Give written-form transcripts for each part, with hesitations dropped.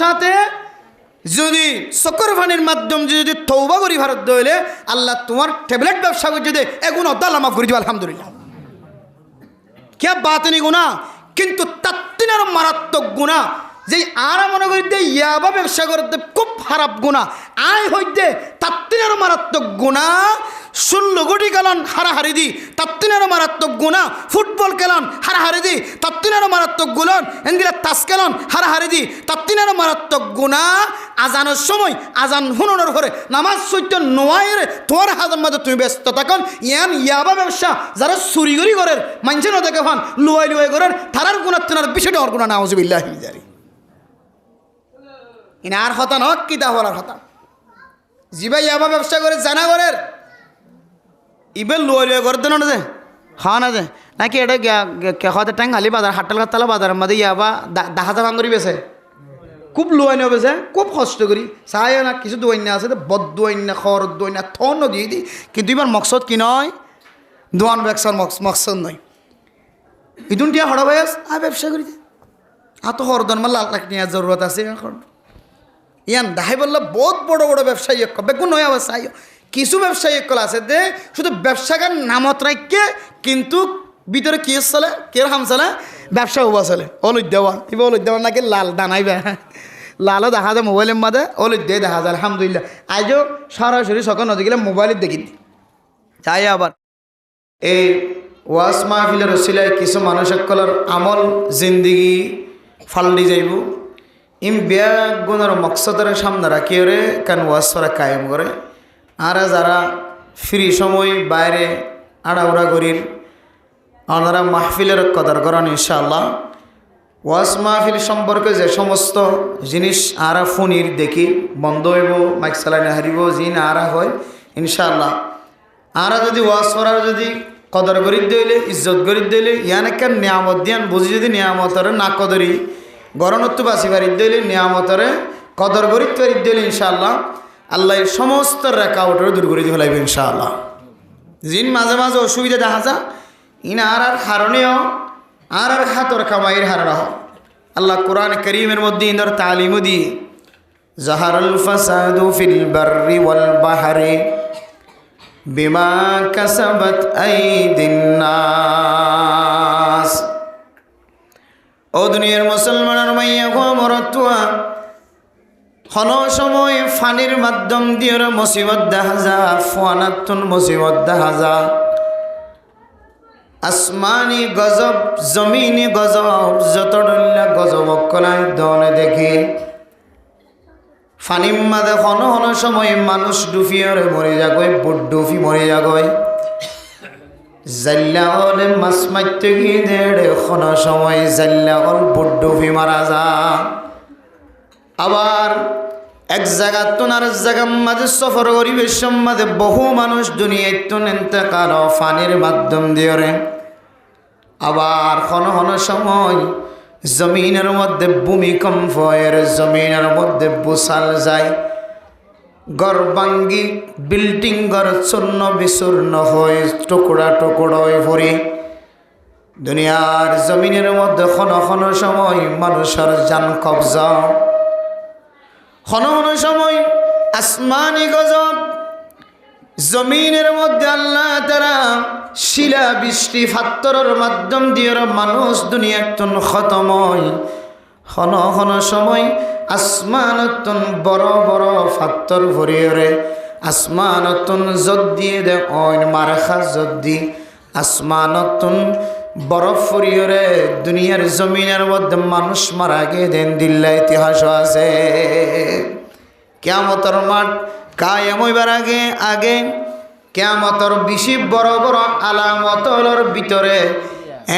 সাথে যদি চকুর পানির মাধ্যমে যদি তওবা করি ভারত দইলে আল্লাহ তোমার ট্যাবলেট ব্যবসা করে যদি এগুণ অদ্দাল মাফ করে দিব আলহামদুলিল্লাহ। কে বাতিনি গুনাহ, কিন্তু তাত্তিনের মারাত্মক গুনাহ যে আরা মনে করি দে ইয়াবা ব্যবসা করতে খুব খারাপ গুনাহ, আয় হইতে তাত্তিনের মারাত্মক গুনাহ। 16 কোটি খেলান হারাহারি দি তাত্তিনের মারাত্মক গুনাহ, ফুটবল খেলান হারাহারি দি তাত্তিনের মারাত্মক গুণন, এনদিরা তাস খেলান হারাহারি দি তাত্তিনের মারাত্মক গুনাহ। আজানের সময় আজান হুননের ঘরে নামাজ সত্য নোয়াইয়ের তোমার হাজার মাঝে তুমি ব্যস্ত থাকুন। ইয়াবা ব্যবসা যারা চুরি করি করেন মানুষের দেখে ফান লুয়াই লুয়াই করেন তারার গুণার তেনার বিষয়টা ওর গুণা নাউজুবিল্লাহি মিন যালিক। ইনার হতা নক কিতা হলার হতা জিবাই ইয়াবা ব্যবসা করে জানা করের ইবে লুয়াই লুয়াই করে দেন না যে হা না যে নাকি এটা হতে টাঙ্গালি বাজার হাট্টাল কাতলা বাজারের মধ্যে ইয়াবা দেখা ভাঙ করি বেছে খুব লোয়াইনা বেছে খুব কষ্ট করি চাই না কিছু দোয়াইনা আছে বদ দোয়াইনা খর দোয়াইনা থন দিয়ে দিই, কিন্তু এবার মকসদ কি নয় দোয়ান ব্যবসার মকসদ নয়। ইদুন টিয়া হড়া বয়স আর ব্যবসা করি আর তো হরদন মা লাখ লাখ নেওয়ার জরুরত আছে এখন। ইয়ান দাহাই বললো বহুত বড় বড় ব্যবসায়ী বেগুন নয় অবস্থা কিছু ব্যবসায়ী আছে দে শুধু ব্যবসাকার নামত রাখকে কিন্তু ভিতরে কি চলে কিরকম চলে ব্যবসা উবা চলে অলুদ দেওয়া এবার অলুদ দেওয়া নাকি লাল দানাইবে লালও দেখা যায় মোবাইলের মাঝে অলুদ দিয়ে দেখা যায় আলহামদুলিল্লাহ। আজও সরাসরি সকাল নদী গেলে মোবাইলের দেখি চাই আবার এই ওয়াজ মাহফিলের ওসিলায় কিছু মানুষ সকলের আমল জিন্দিগি ফাল্টি যাইব ইম বেয়া গুণের মকসদের সামনে রাখি ওরে কারণ ওয়াজ করা কায়েম করে। আর যারা ফ্রি সময় বাইরে আড়াউড়া করির ওনারা মাহফিলের কদর করেন ইনশাআল্লাহ। ওয়াজ মাহফিল সম্পর্কে যে সমস্ত জিনিস আরা ফোনির দেখি বন্ধ হইব মাইক চালাইনে হারিব জিন আরা হয় ইনশাআল্লাহ। আরা যদি ওয়াজ করার যদি কদর করি দিলে ইজ্জত করি দিলে ইয়ান একটা নিয়ামত দিয়ান বুঝি যদি নিয়ামতরে না কদরি গরণত্ব বাসি বাড়ি দিলে নিয়ামতরে কদর করি তৈরি দিলে ইনশাআল্লাহ আল্লাহ সমস্ত রেখাউটরে দূর করে দিয়ে ফেলাইবে ইনশাআল্লাহ। জিন মাঝে মাঝে অসুবিধা দেখা যা ইনা আর হারণেও আর হাতর কামাইয়ের হারা হ আল্লাহ কোরআন করিমের মধ্যে ইন্দর তালিমও দিয়ে জাহারুল ফাসাদু ফিল বাররি ওয়াল বাহরি বিমা কাসাবাত আইদিন নাস। ও দুনিয়ার মুসলমানের মাইয়া গো মরতুয়া হন সময় ফানির মাধ্যম দিয়ে মুসিবত দেখা যা ফুয়ানাতুন মুসিবত দেখা যা আসমানি গজব জমিনি গজব যত ডল্লা গজব কলায় দনে দেখি ফানির মাঝে হন হন সময় মানুষ ডুফিয়রে মরে যাগয় বুট ডুফি মরে যাগয় জাল্লা হলে মাছ মারতে গিয়ে দেড়ে হন সময় জাল্লা হল বুট ডুফি মারা যা। আবার এক জায়গা তোনার জায়গার মাঝে সফর পরিবেশের মাঝে বহু মানুষ দুনিয়ায় তো ইন্তেকাল ফানির মাধ্যম দিয়ে। আবার হন হন সময় জমিনের মধ্যে ভূমিকম্প এর জমিনের মধ্যে বুসাল যায় ঘর ভাঙ্গি বিল্ডিং ঘর চূর্ণ বিচূর্ণ হয়ে টুকরা টুকরা হয়ে পড়ে। দুনিয়ার জমিনের মধ্যে হন হন সময় মানুষের জান কবজা হন হন সময় আসমানি গজব জমিনের মধ্যে আল্লাহ তারা শিলা বৃষ্টি ফাত্তরের মাধ্যম দিয়ে মানুষ দুনিয়াতন খতম হয়। হন হন সময় আসমানতন বড় বড় ফাত্তর ভরিয়ে আসমানতন জদ দিয়ে দে অইন মারখা জদ দি আসমানতন বরফ ফুরিয়ে দুনিয়ার জমিনের মধ্যে মানুষ মারা গিয়ে দেন দিল্লা ইতিহাস আছে। কিয়ামতের মাঠ কায়েম হইবার আগে কিয়ামতের বেশি বড় বড় আলামতর ভিতরে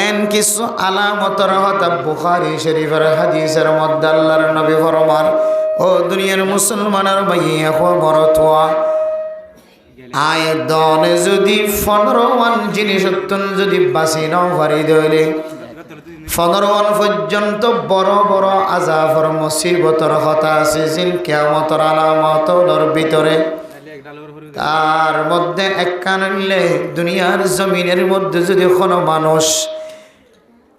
এন কিছু আলামতর হতা বুখারী শরীফের হাদিসের মধ্যে আল্লাহর নবী ফরমান ও দুনিয়ার মুসলমানের ভাইয়া খবর তোয়া আয় দনে যদি 15 জিনিস যদি বাঁচি নাও পারি দইলে 15 পর্যন্ত বড় বড় আযাবর মুসিবতর কথা আছে জিন কিয়ামতের আলামতর ভিতরে। তার মধ্যে এক কানলে দুনিয়ার জমিনের মধ্যে যদি কোনো মানুষ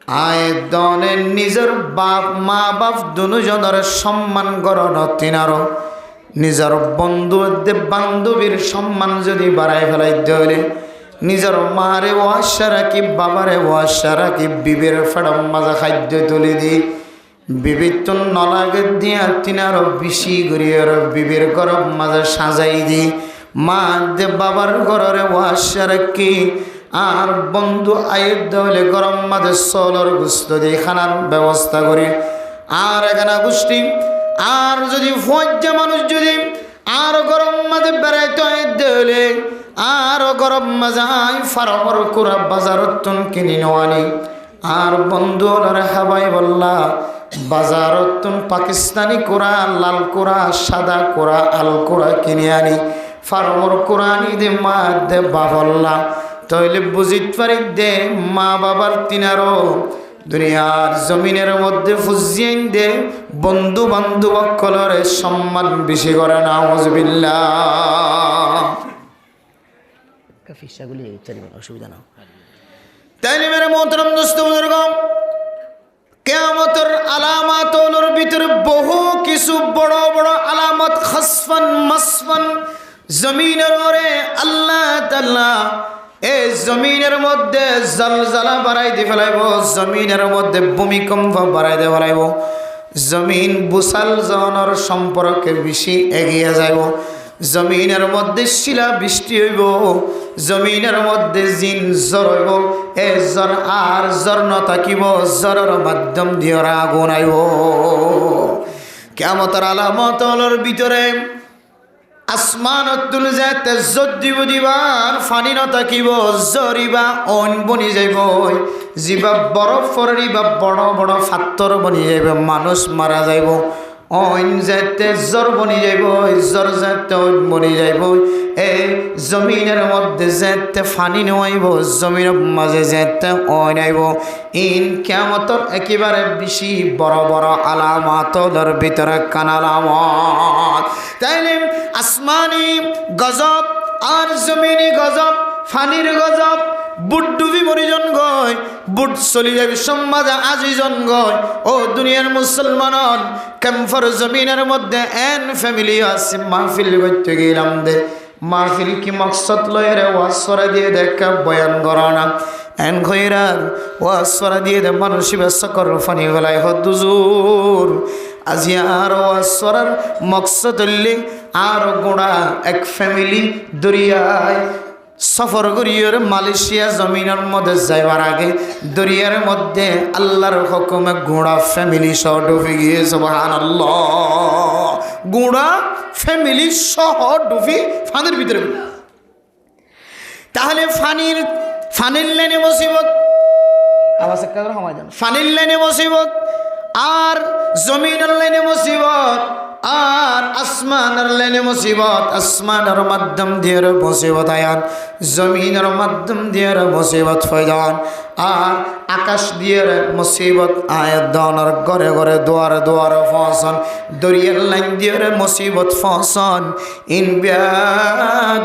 আয়দনে নিজের বাপ মা বাপ দুজনের সম্মান করণ তিনারও নিজের বন্ধু বান্ধবীর সম্মান যদি বাড়াই ফেলাই দিলে নিজের মারে ওয়াশা রাখি বাবারে ওয়াশা রাখি বিবের ফেড়ম মাজা খাদ্য তুলে দি বিবির নলাগে দিয়া তিনারও বেশি গরিয়ার বিবের গরম মাজা সাজাই দি মা দে বাবার ঘরে ওয়াশা রাখি আর বন্ধু আয়ের দলে গরম মাঝে সলর গুস্ত দিয়ে খানার ব্যবস্থা করি আর এখানে গোষ্ঠী আর যদি ফজ্জা মানুষ যদি আর গরম মাঝে বেড়াইতে আয়ের দলে আর গরম মাঝাই ফারমর কুড়া বাজারতন কিনি নেওয়ানি আর বন্ধু ওনারা হাবাই বললা বাজারতন পাকিস্তানি কোরা লাল কোরা সাদা কোরা আল কোরা কিনে আনি ফারমর কোরআনি দে মা দে বাবল্লা তাইলে বুঝিত পারি দে মা বাবার তিনারও দুনিয়ার জমিনের মধ্যে ফুজিয়েন দে বন্ধু বান্ধব কলরে সম্মান বেশি করে না নাউজুবিল্লাহ কাফিসাগুলি চলবে অসুবিধা না তাইলে মেরে মোহতরম দোস্ত বুজুর্গ কিয়ামতের আলামাতগুলোর ভিতরে বহু কিছু বড় বড় আলামত খাসফান মাসফান জমিনের ওরে আল্লাহ তাআলা এই জমিনের মধ্যে জলজলা বাড়াই দিয়ে ফেলাইব জমিনের মধ্যে ভূমিকম্প বাড়াই দিয়ে ফেলাইব জমিন বুসাল জনের সম্পর্কে বেশি এগিয়ে যাইব জমিনের মধ্যে শিলা বৃষ্টি হইব জমিনের মধ্যে জিন জ্বর হইব এ জ্বর আর জ্বর নথাকিব জ্বরের মাধ্যম দিয়ে আগুন আইব কিয়ামতের আলামতর ভিতরে আসমান তুল যায় তেজত দিব দিবার ফানি নথাকিব জরিবা অন বনি যাইব যিবা বরফ পরিবা বড় বড় ফাত্তর বনি যাইব মানুষ মারা যাইব অন যেতে জ্বর বনি যাইব জ্বর যেতে বনি যাইব এই জমিনের মধ্যে যেতে ফানি নোয়াইব জমিনের মাঝে যেতে অন আইব ইন কিয়ামতর একেবারে বেশি বড় বড় আলামাতর ভিতরে কানালামত তাইলে আসমানি গজব আর জমিনি গজব ফানির গজব বুট ডুবি মরিজন গয় বুট চলি যাবি সমাজে আজিজন গয় ও দুনিয়ার মুসলমান ক্যাম্পর জমিনের মধ্যে এন ফ্যামিলি আছে মাহফিল করতে গেলাম দে মাহফিল কি মকসদ লয়ের ওয়াসরা দিয়ে দেখা বয়ান করনা এন খৈরার ওয়াসরা দিয়ে দে মানুষই ব্যবসা কর ফানি গলায় হদুজুর আজি আর ওয়াসরার মকসদ হইলে আর গোড়া এক ফ্যামিলি দরিয়ায় সফর করিয়ার মালয়েশিয়া জমিনের মধ্যে যাইবার আগে দরিয়ার মধ্যে আল্লাহর হুকুমে গোড়া ফ্যামিলি সহ ডুবে গিয়ে সুবহানাল্লাহ গোড়া ফ্যামিলি সহ ডুবি ফানির ভিতরে তাহলে ফানির লাইনে মুসিবত আওয়াজ একটা করে সময় দেন ফানির লাইনে মুসিবত আর জমিনের লাইনে মুসিবত আর আসমানের লাইনে মুসিবত আসমানের মাধ্যম দিয়ে মুসিবত আয়ান জমিনের মাধ্যম দিয়ে মুসিবত ফয়দান আর আকাশ দিয়ে মুসিবত আয়াত দানের ঘরে ঘরে দুয়ারে দুয়ারে ফসন দরিয়ার লাইন দিয়ে মুসিবত ফসন ইন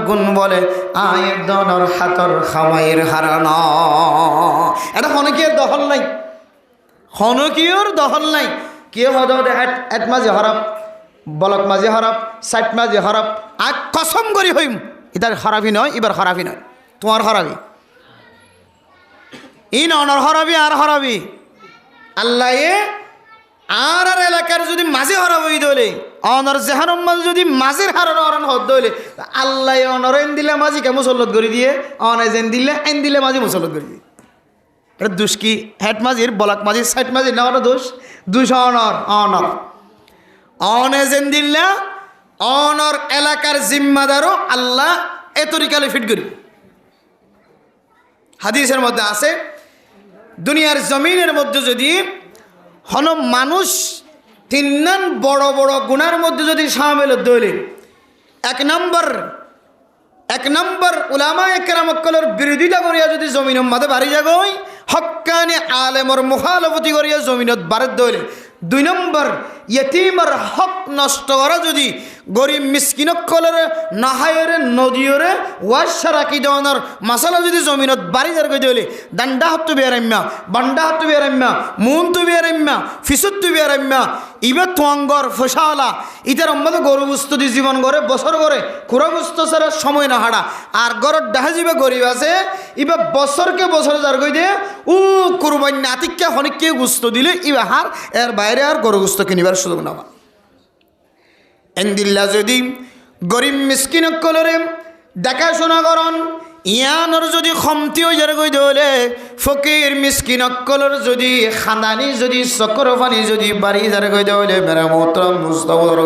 গুণ বলে আয়াত দানের হাতর খামাইয়ের হারানো এটা হনকির দখল নাই হনকির দখল নাই কে হদ এক মাঝে হরফ বলক মাঝে হরফ সাইট মাঝে হরফ আর কসম করি হইম এটার খারাপই নয় এবার খারাপই নয় তোমার খারাপই ইন অনর হরবি আর হরবি আল্লাহ আর আর এলাকার যদি মাঝে হরব হই দলে অনর জেহানম মাঝে যদি মাঝের হারণ হরণ হদ দলে আল্লাহ অনর এন দিলে মাঝি কে মুসল্লত করে দিয়ে অনে যেন দিলে এন দিলে মাঝি মুসল্লত করে দিয়ে এটা দোষ কি হেড মাঝির বলক মাঝির সাইট মাঝির না ওটা দোষ দুশ অনর অনর অনে যেন দিল্লা অনর এলাকার জিম্মাদারও আল্লাহ এ তরিকালে ফিট করি হাদিসের মধ্যে আছে দুনিয়ার জমিনের মধ্যে যদি হন মানুষ তিন বড় বড় গুণার মধ্যে যদি সামিল দইলে এক নম্বর উলামায়ে কেরামকলের বিরোধিতা করিয়া যদি জমিনের মধ্যে বাড়ি যাগই হক্কানি আলেমর মুখালফতি করিয়া জমিনত বাড়িত দইলে 2 নম্বর ইয়তিমর হক নষ্ট করা যদি গরিব মিসকিনকলের নাহায়রে নদীয়রে ওয়াশা রাখি দেওয়ানোর মাসালা যদি জমিনত বাড়ি যার গই দিলে দান্ডা হাতু বেয়ারাম্যা বান্ডা হাতু বেয়ারাম্যা মুন তু বেয়ারাম্যা ফিসুত তু বেয়ারাম্যা ইবে তোয়াঙ্গর ফসালা ইতার অম্মাদে গরু গুস্ত দি জীবন করে বছর করে খুরা গুস্ত ছাড়া সময় না হাড়া আর গরর ডাহা যাবে গরিব আছে ইবে বছরকে বছর যার গই দিয়ে কুরবান নাতিককে হনিককে গুস্ত দিলে ইবে হার এর বাইরে আর গরু গুস্ত কিনিবার সুযোগ না এন্দিল্লা যদি গরিব মিসকিনকলরে দেখাশোনা করন ইয়ানোর যদি খমতি হয়ে যার গই দলে ফকির মিসকিনকলর যদি খানদানি যদি চক্র পানি যদি বাড়ি যার গই দলে মেরা মোহতরম মুস্তাফর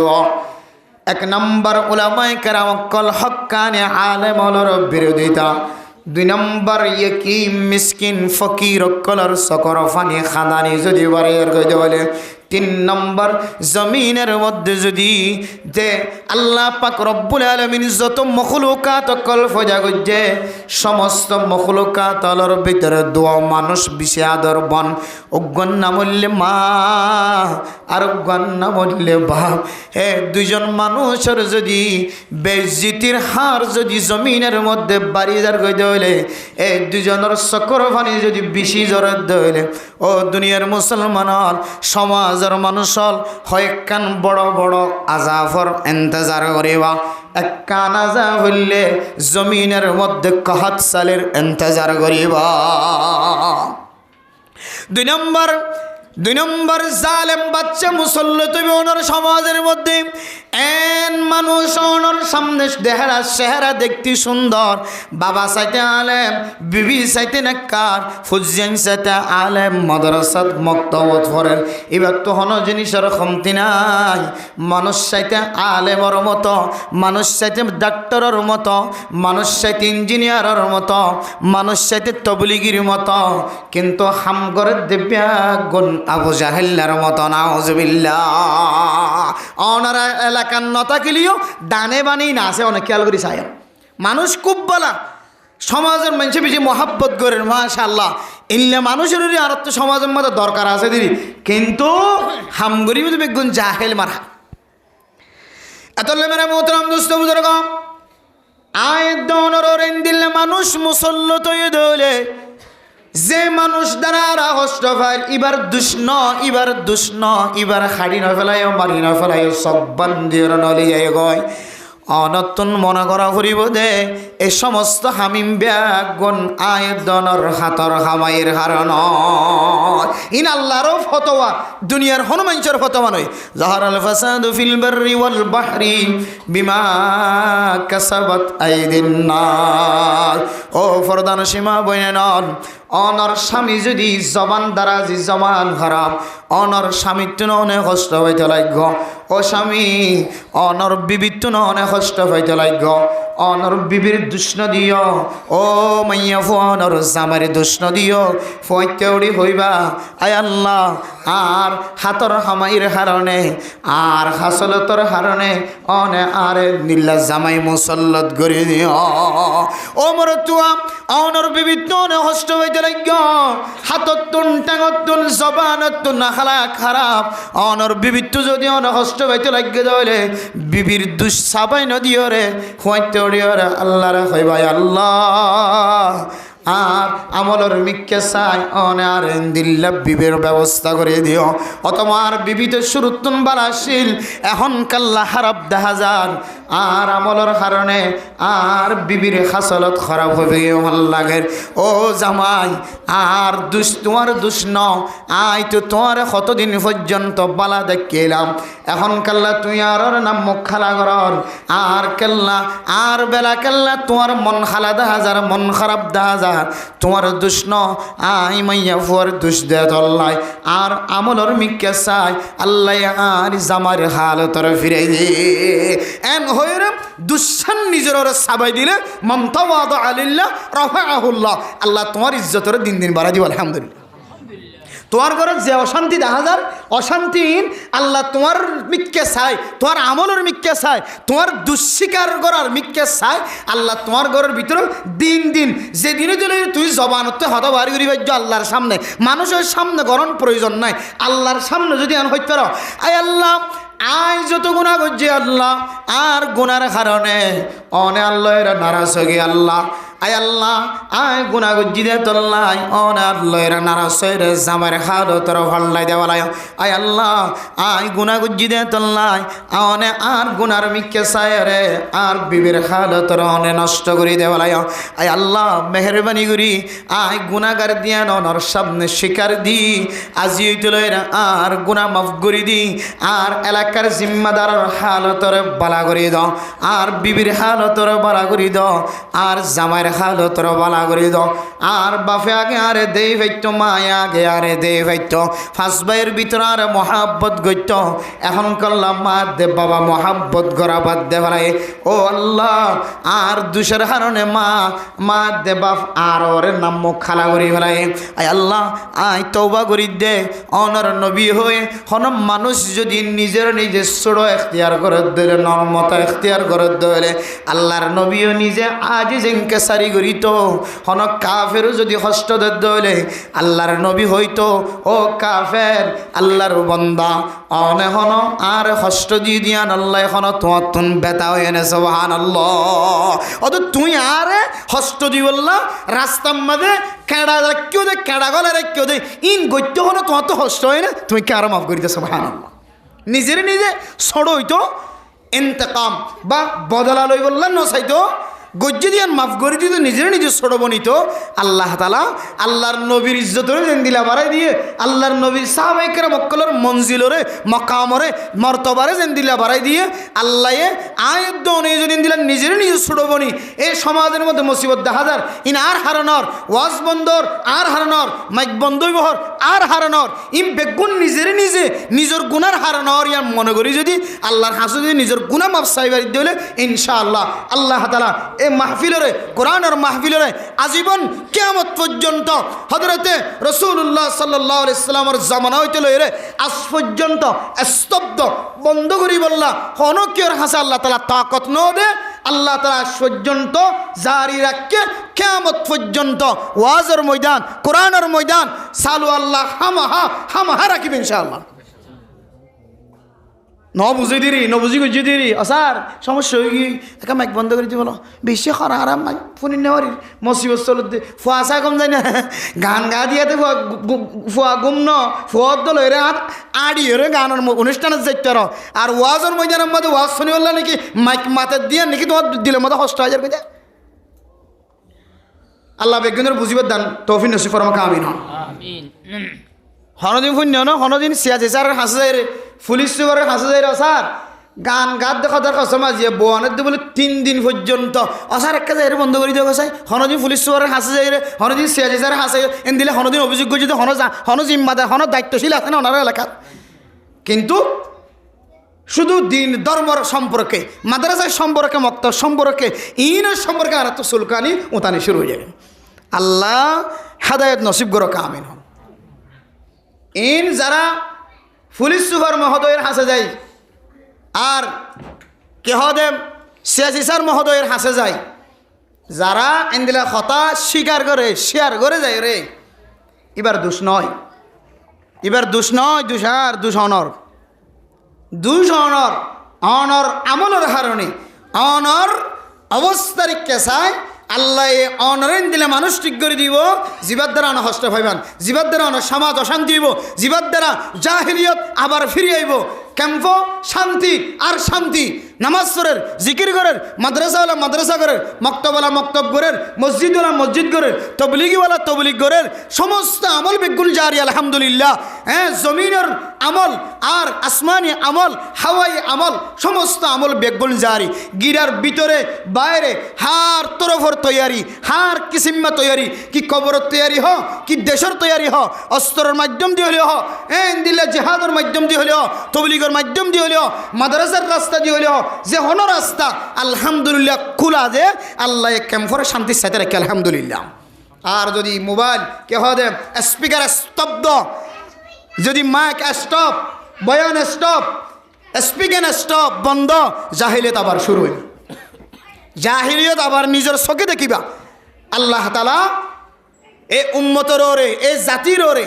এক নম্বর উলামায়ে কেরাম কল হক্কানে আলেম হলর বিরোধিতা 2 নম্বর ইয়কিম মিসকিন ফকির কলর চক্র পানি খানদানি যদি বাড়ি যার গই দলে 3 নম্বর জমিনের মধ্যে যদি যে আল্লাহ পাক রব্বুল আলামিন যত মখলুকাত কল্প জাগজে সমস্ত মখলুকাতর ভিতরে দোয়া মানুষ বেশি আদর বন অজ্ঞান না বললে মা আর অজ্ঞান না বললে বাপ দুইজন মানুষের যদি বেজ্জিতির হার যদি জমিনের মধ্যে বাড়ি যার গই দইলে এই দুজনের চক্র পানি যদি বেশি জোরে দইলে ও দুনিয়ার মুসলমান সমাজ মানুষ হয় কান বড় বড় আজাফর ইন্তজার করিবা এক কান আজাব হইলে জমিনের মধ্যে কহাত সালের ইন্তজার করিবা 2 নম্বর জালেম বাচ্চা মুসল্লত ওনার সমাজের মধ্যে এন মানুষ ওনার সামনে দেহরা চেহারা দেখতে সুন্দর বাবা সাইতে আলেম বিবি সাইতে নেককার ফুজিয়ান সাইতে আলেম মাদ্রাসাত মক্তবত পড়েন এবার তো হন জিনিসের কমতি নাই মানুষ সাইতে আলেমর মতো মানুষ সাইতে ডাক্তারের মতো মানুষ সাইতে ইঞ্জিনিয়ারের মতো মানুষ সাইতে তবলিগির মতো কিন্তু হামগরের দেব্যা গুণ আবু জাহেল্লার মতো নাউজুবিল্লাহ ওনারা এলাকার নতা কিলিও ডানে বানি না আছে অনেক খেয়াল করি চাই মানুষ খুব বলা সমাজের মানুষে বেশি মহাব্বত করেন মাশাআল্লাহ ইল্লা মানুষের আর তো সমাজের মধ্যে দরকার আছে দিদি কিন্তু হামগরি মধ্যে বেগুন জাহেল মারা এতলে মেরা মোহতরম দোস্ত বুজুর্গ আয়াত দনর দিলে মানুষ মুসল্লত হয়ে দলে যে মানুষ দ্বারা কষ্ট পায় এবার দুষ্ণ এবার খাড়ি না ফেলায় মারি না ফেলায় সব বান্দির নলিয়ায় গয় অনতুন মনে করা ফুরিব দে এই সমস্ত হামিম ব্যাগুন আয়দনর হাতর হামাইয়ের হারণ ইন আল্লাহরও ফতোয়া দুনিয়ার হনুমানচর ফতোয়া নয় জাহারাল ফাসাদু ফিল বাররি ওয়াল বাহরি বিমা কাসাবাত আইদিন নাস ও ফরদান সীমা বইনেন অনর স্বামী যদি জবান দ্বারা যে জবান খারাপ অনর স্বামীত্ব অনেক কষ্ট হইতে লাগ ও স্বামী অনর বিবিত্ব অনেক কষ্ট হইতে লাগ অনর বিবির দুষ্ণ দিও ও মাইয়া ফোনর জামারে দুষ্ণ দিও ফইতেউড়ি হইবা আয় আল্লাহ আর হাতর হামাইর হারণে আর হাসলতর হারণে অনে আরে নিল্লা জামাই মুসল্লত করে দিও ও মর তুয়া অনর বিবিত্ব অনেক কষ্ট হইতে লাগ হাতত তুন টাঙত তুন জবানত তুন নাখালা খারাপ অনর বিবিত্ব যদি অনেক কষ্ট হইতে লাগে দলে বিবির দুষ সাবাই নদিও রে হইতে ওরে আল্লাহরে হইবাই আল্লাহ আর আমলর মিক্কে চাই অনার দিল্লা বিবের ব্যবস্থা করে দিও ও তোমার বিবিতে শুরুতুন বালাশিল এখন কাল্লা হারাপ দেখা যান আর আমলর কারণে আর বিবির খাসলত খারাপ হবে ভাল লাগে ও জামাই আর তোমার দুষ্ণ আই তো তোমার কতদিন পর্যন্ত বালা দেখিলাম এখন কাল্লা তুই আর নাম মুখ খালা করন আর কেল্লা আর বেলা কেল্লা তোমার মন খালা দেখা যার মন খারাপ দেখা যার তোমার দুষ্ণ আই মাইয়া ফুয়ার দুষ দে তল্লাই আর আমলর মিক্কে চাই আল্লাহ আর জামার হালতর ফিরে দে এন হয়ে দুঃসান নিজের সাবাই দিলে মমতাওয়াদ আলিল্লাহ রাফাআহুল্লাহ আল্লাহ তোমার ইজ্জতরে দিন দিন বাড়া দিব আলহামদুলিল্লাহ তোমার ঘরে যে অশান্তি দেখা যার অশান্তিহীন আল্লাহ তোমার মিক্কে চাই তোমার আমলের মিক্কে চাই তোমার দুঃস্বীকার করার মিক্কে চাই আল্লাহ তোমার ঘরের ভিতরে দিন দিন যে দিনে দিনে তুই জবানতে হত বাড়ি করি বাজ্য আল্লাহর সামনে মানুষের সামনে গরম প্রয়োজন নাই আল্লাহর সামনে যদি আন হইতে পারো আয় আল্লাহ আয় যত গুনাহ করছি আল্লাহ আর গুনার কারণে অনে আল্লাহ এরা নারাজ হয়ে গে আল্লাহ আয় আল্লাহ আয় গুনাহ করছি দে তোল্লাই অনে আল্লাহ এরা নারাজ হয়ে রে জামার খাদো তোর ভাল্লাই দেওয়ালাই আয় আল্লাহ আয় গুনাহ করছি দে তোল্লাই অনে আর গুনার মিকে চায় রে আর বিবির খাদো তোর অনে নষ্ট করি দেওয়ালাই আয় আল্লাহ মেহরবানি করি আয় গুনাহগার দিয়া নর সামনে শিকার দি আজি হইতল এরা আর গুনাহ মাফ করি দি আর এলাকার জিম্মাদারের হালতরে বালা করি দাও আর বিবির হালতরে বালা করি দাও আর জামাইয়ের হালতরে বালা করি দাও আর বাপে আগে আরে দেই ভাইতো মায় আগে আরে দেই ভাইতো ফাঁস ভাইয়ের ভিতরে আরে মহাব্বত গইত এখন করলাম মা দে বাবা মহাব্বত গড়া বাদ দে ভাই ও আল্লাহ আর দুশের কারণে মা দে বাপ আর ওর নাম মুখ খালা করি ফেলাই আয় আল্লাহ আয় তওবা করি দে অনর নবী হয়ে হন মানুষ যদি নিজের নিজে ছোড়ো এখতিয়ার করে দিলে নর্মতা এখতিয়ার করে দিলে আল্লাহর নবীও নিজে আজ জেনকে সারি করিত হন কাফেরও যদি কষ্ট দিলে আল্লাহর নবী হইতো ও কাফের আল্লাহর বন্দা অনে হন আর কষ্ট দিয়ে দিয়ান আল্লাহ এখন তোমার তুন বেতা হয়ে এনে সুবহানাল্লাহ অত তুই আরে কষ্ট দি বললা রাস্তার মাঝে কেডা কেউ দে কেডা গলে রে কেউ দে ইন গত্য হলো তোমার তো কষ্ট হয় না তুমি কে আরো মাফ করিতে সুবহানাল্লাহ নিজের নিজে ছড় হইতো ইন্তেকাম বা বদলা লই বললেন ন চাইতো গজ্জে দিয়ান মাফ করে দিত নিজের নিজে ছোট বনিত আল্লাহ তালা আল্লাহর নবীর ইজ্জতরে যেন দিলা বাড়াই দিয়ে আল্লাহর নবীর সাহাবায়ে মক্কলের মঞ্জিলরে মকামরে মর্তবারে যেন দিলা বাড়াই দিয়ে আল্লাহ আয়ের দনে যেদিন দিলেন নিজের নিজে ছোট বনি এই সমাজের মধ্যে মুসিবত দেখা যার ইন আর হারানোর ওয়াজ বন্দর আর হারানোর মাইক বন্ধই বহর আর হারানোর ইম বেগুন নিজের নিজে নিজের গুনার হারানোর ইয়ার মনে করি যদি আল্লাহর হাসু যদি নিজের গুনাহ মাফ চাইবার দিলে ইনশাআল্লাহ আল্লাহ তাআলা এই মাহফিলরে কোরআনের মাহফিলরে আজীবন কিয়ামত পর্যন্ত হযরতে রাসূলুল্লাহ সাল্লাল্লাহু আলাইহি সাল্লামের জামানা হইতে লইরে আজ পর্যন্ত স্তব্ধ বন্ধ করি বললা কোন কিয়র হাসা আল্লাহ তাআলা তাকত ন দে আল্লাহ তাআলা পর্যন্ত জারি রাখকে কিয়ামত পর্যন্ত ওয়াজের ময়দান কোরআনের ময়দান চালু আল্লাহ হামাহা রাখিবে ইনশাআল্লাহ ন বুঝে দিরি ন বুঝি গুজি দিরি আসার সমস্যা হয়ে গিয়ে একা মাইক বন্ধ করে দি বলো বেশি খরা আরাম মাইক ফোন নেওয়ারি মসিবত চলত দে ফুয়াশা কম যায় না গান গা দিয়াতে ফুয়া গুম ন ফুয়ার দল হয়ে হাত আড়ি হয়ে গানের অনুষ্ঠানে যাইতে আর ওয়াজের ময়দানের মধ্যে ওয়াজ শুনি বললা নাকি মাইক মাথার দিয়ে নাকি তোমার দিলের মধ্যে কষ্ট হাজার করে আল্লাহ বেগুনের বুঝিবার দান তৌফিক নসিব ফরমাকে আমিন হনদিন শূন্য ন হনদিন সিয়াছি স্যার হাসে যায় রে পুলিশ সুপারের হাসে যায় রে স্যার গান গাত দেখা তার কসমা যে বোয়ানের বলে 3 দিন পর্যন্ত অসার একটা যায় বন্ধ করে দেওয়া চাই হনদিন পুলিশ সুপারের হাসে যায় রে হনদিন সিয়াছি স্যার হাসে এন দিলে হনদিন অভিযোগ যদি হন জিম্মাদার হন দায়িত্বশীল আছে না ওনার এলাকার কিন্তু শুধু দিন ধর্মর সম্পর্কে মাদ্রাসার সম্পর্কে মক্তব সম্পর্কে ইনের সম্পর্কে আর তো সুলকানি উতানি শুরু হয়ে যাবে আল্লাহ হেদায়েত নসিব করো আমিন হন ইন যারা পুলিশ সুপার মহোদয়ের হাসে যায় আর কেহদেব সিয়াসি স্যার মহোদয়ের হাসে যায় যারা এনদিলা হতা স্বীকার করে শেয়ার করে যায় রে এবার দোষ নয় দোষ অনর আমলের হারণে অনর অবস্থার কেসায় আল্লাহ অনরেন দিলে মানুষ ঠিক করে দিব জীবার দ্বারা অন হস্ত ভাইবান জীবার দ্বারা অন সমাজ অশান্তি হইব জীবার দ্বারা জাহিলিয়ত আবার ফিরে আইব ক্যাম্প শান্তি আর শান্তি নামাজ পড়ের জিকির করের মাদ্রাসাওয়ালা মাদ্রাসা করের মক্তবওয়ালা মক্তব করের মসজিদওয়ালা মসজিদ করের তবলিগিওয়ালা তবলিগ করের সমস্ত আমল বেগুন জারি আলহামদুলিল্লাহ হ্যাঁ জমিনের আমল আর আসমানি আমল হাওয়াই আমল সমস্ত আমল বেগুন জারি গিরার ভিতরে বাইরে হার তরফর তৈয়ারি হার কিসিম্মা তৈয়ারি কি কবর তৈয়ারি হ কি দেশের তৈয়ারি হ অস্ত্রের মাধ্যম দিয়ে হলেও হ দিলে জেহাদের মাধ্যম দিয়ে হলেও তবলিগের মাধ্যম দিয়ে হলেও মাদ্রাসার রাস্তা দিয়ে হলেও যে হন রাস্তা আলহামদুলিল্লাহ খোলা যে আল্লাহ ক্যাম্পরে শান্তির সাথে রাখে আলহামদুলিল্লাহ আর যদি মোবাইল কে হবে স্পিকার স্তব্ধ যদি মাইক স্টপ বয়ান স্টপ স্পিকার স্টপ বন্ধ জাহিলিয়ত আবার শুরু হইল জাহিলিয়ত আবার নিজের চোখে দেখিবা আল্লাহ তাআলা এই উম্মতের ওরে এই জাতির ওরে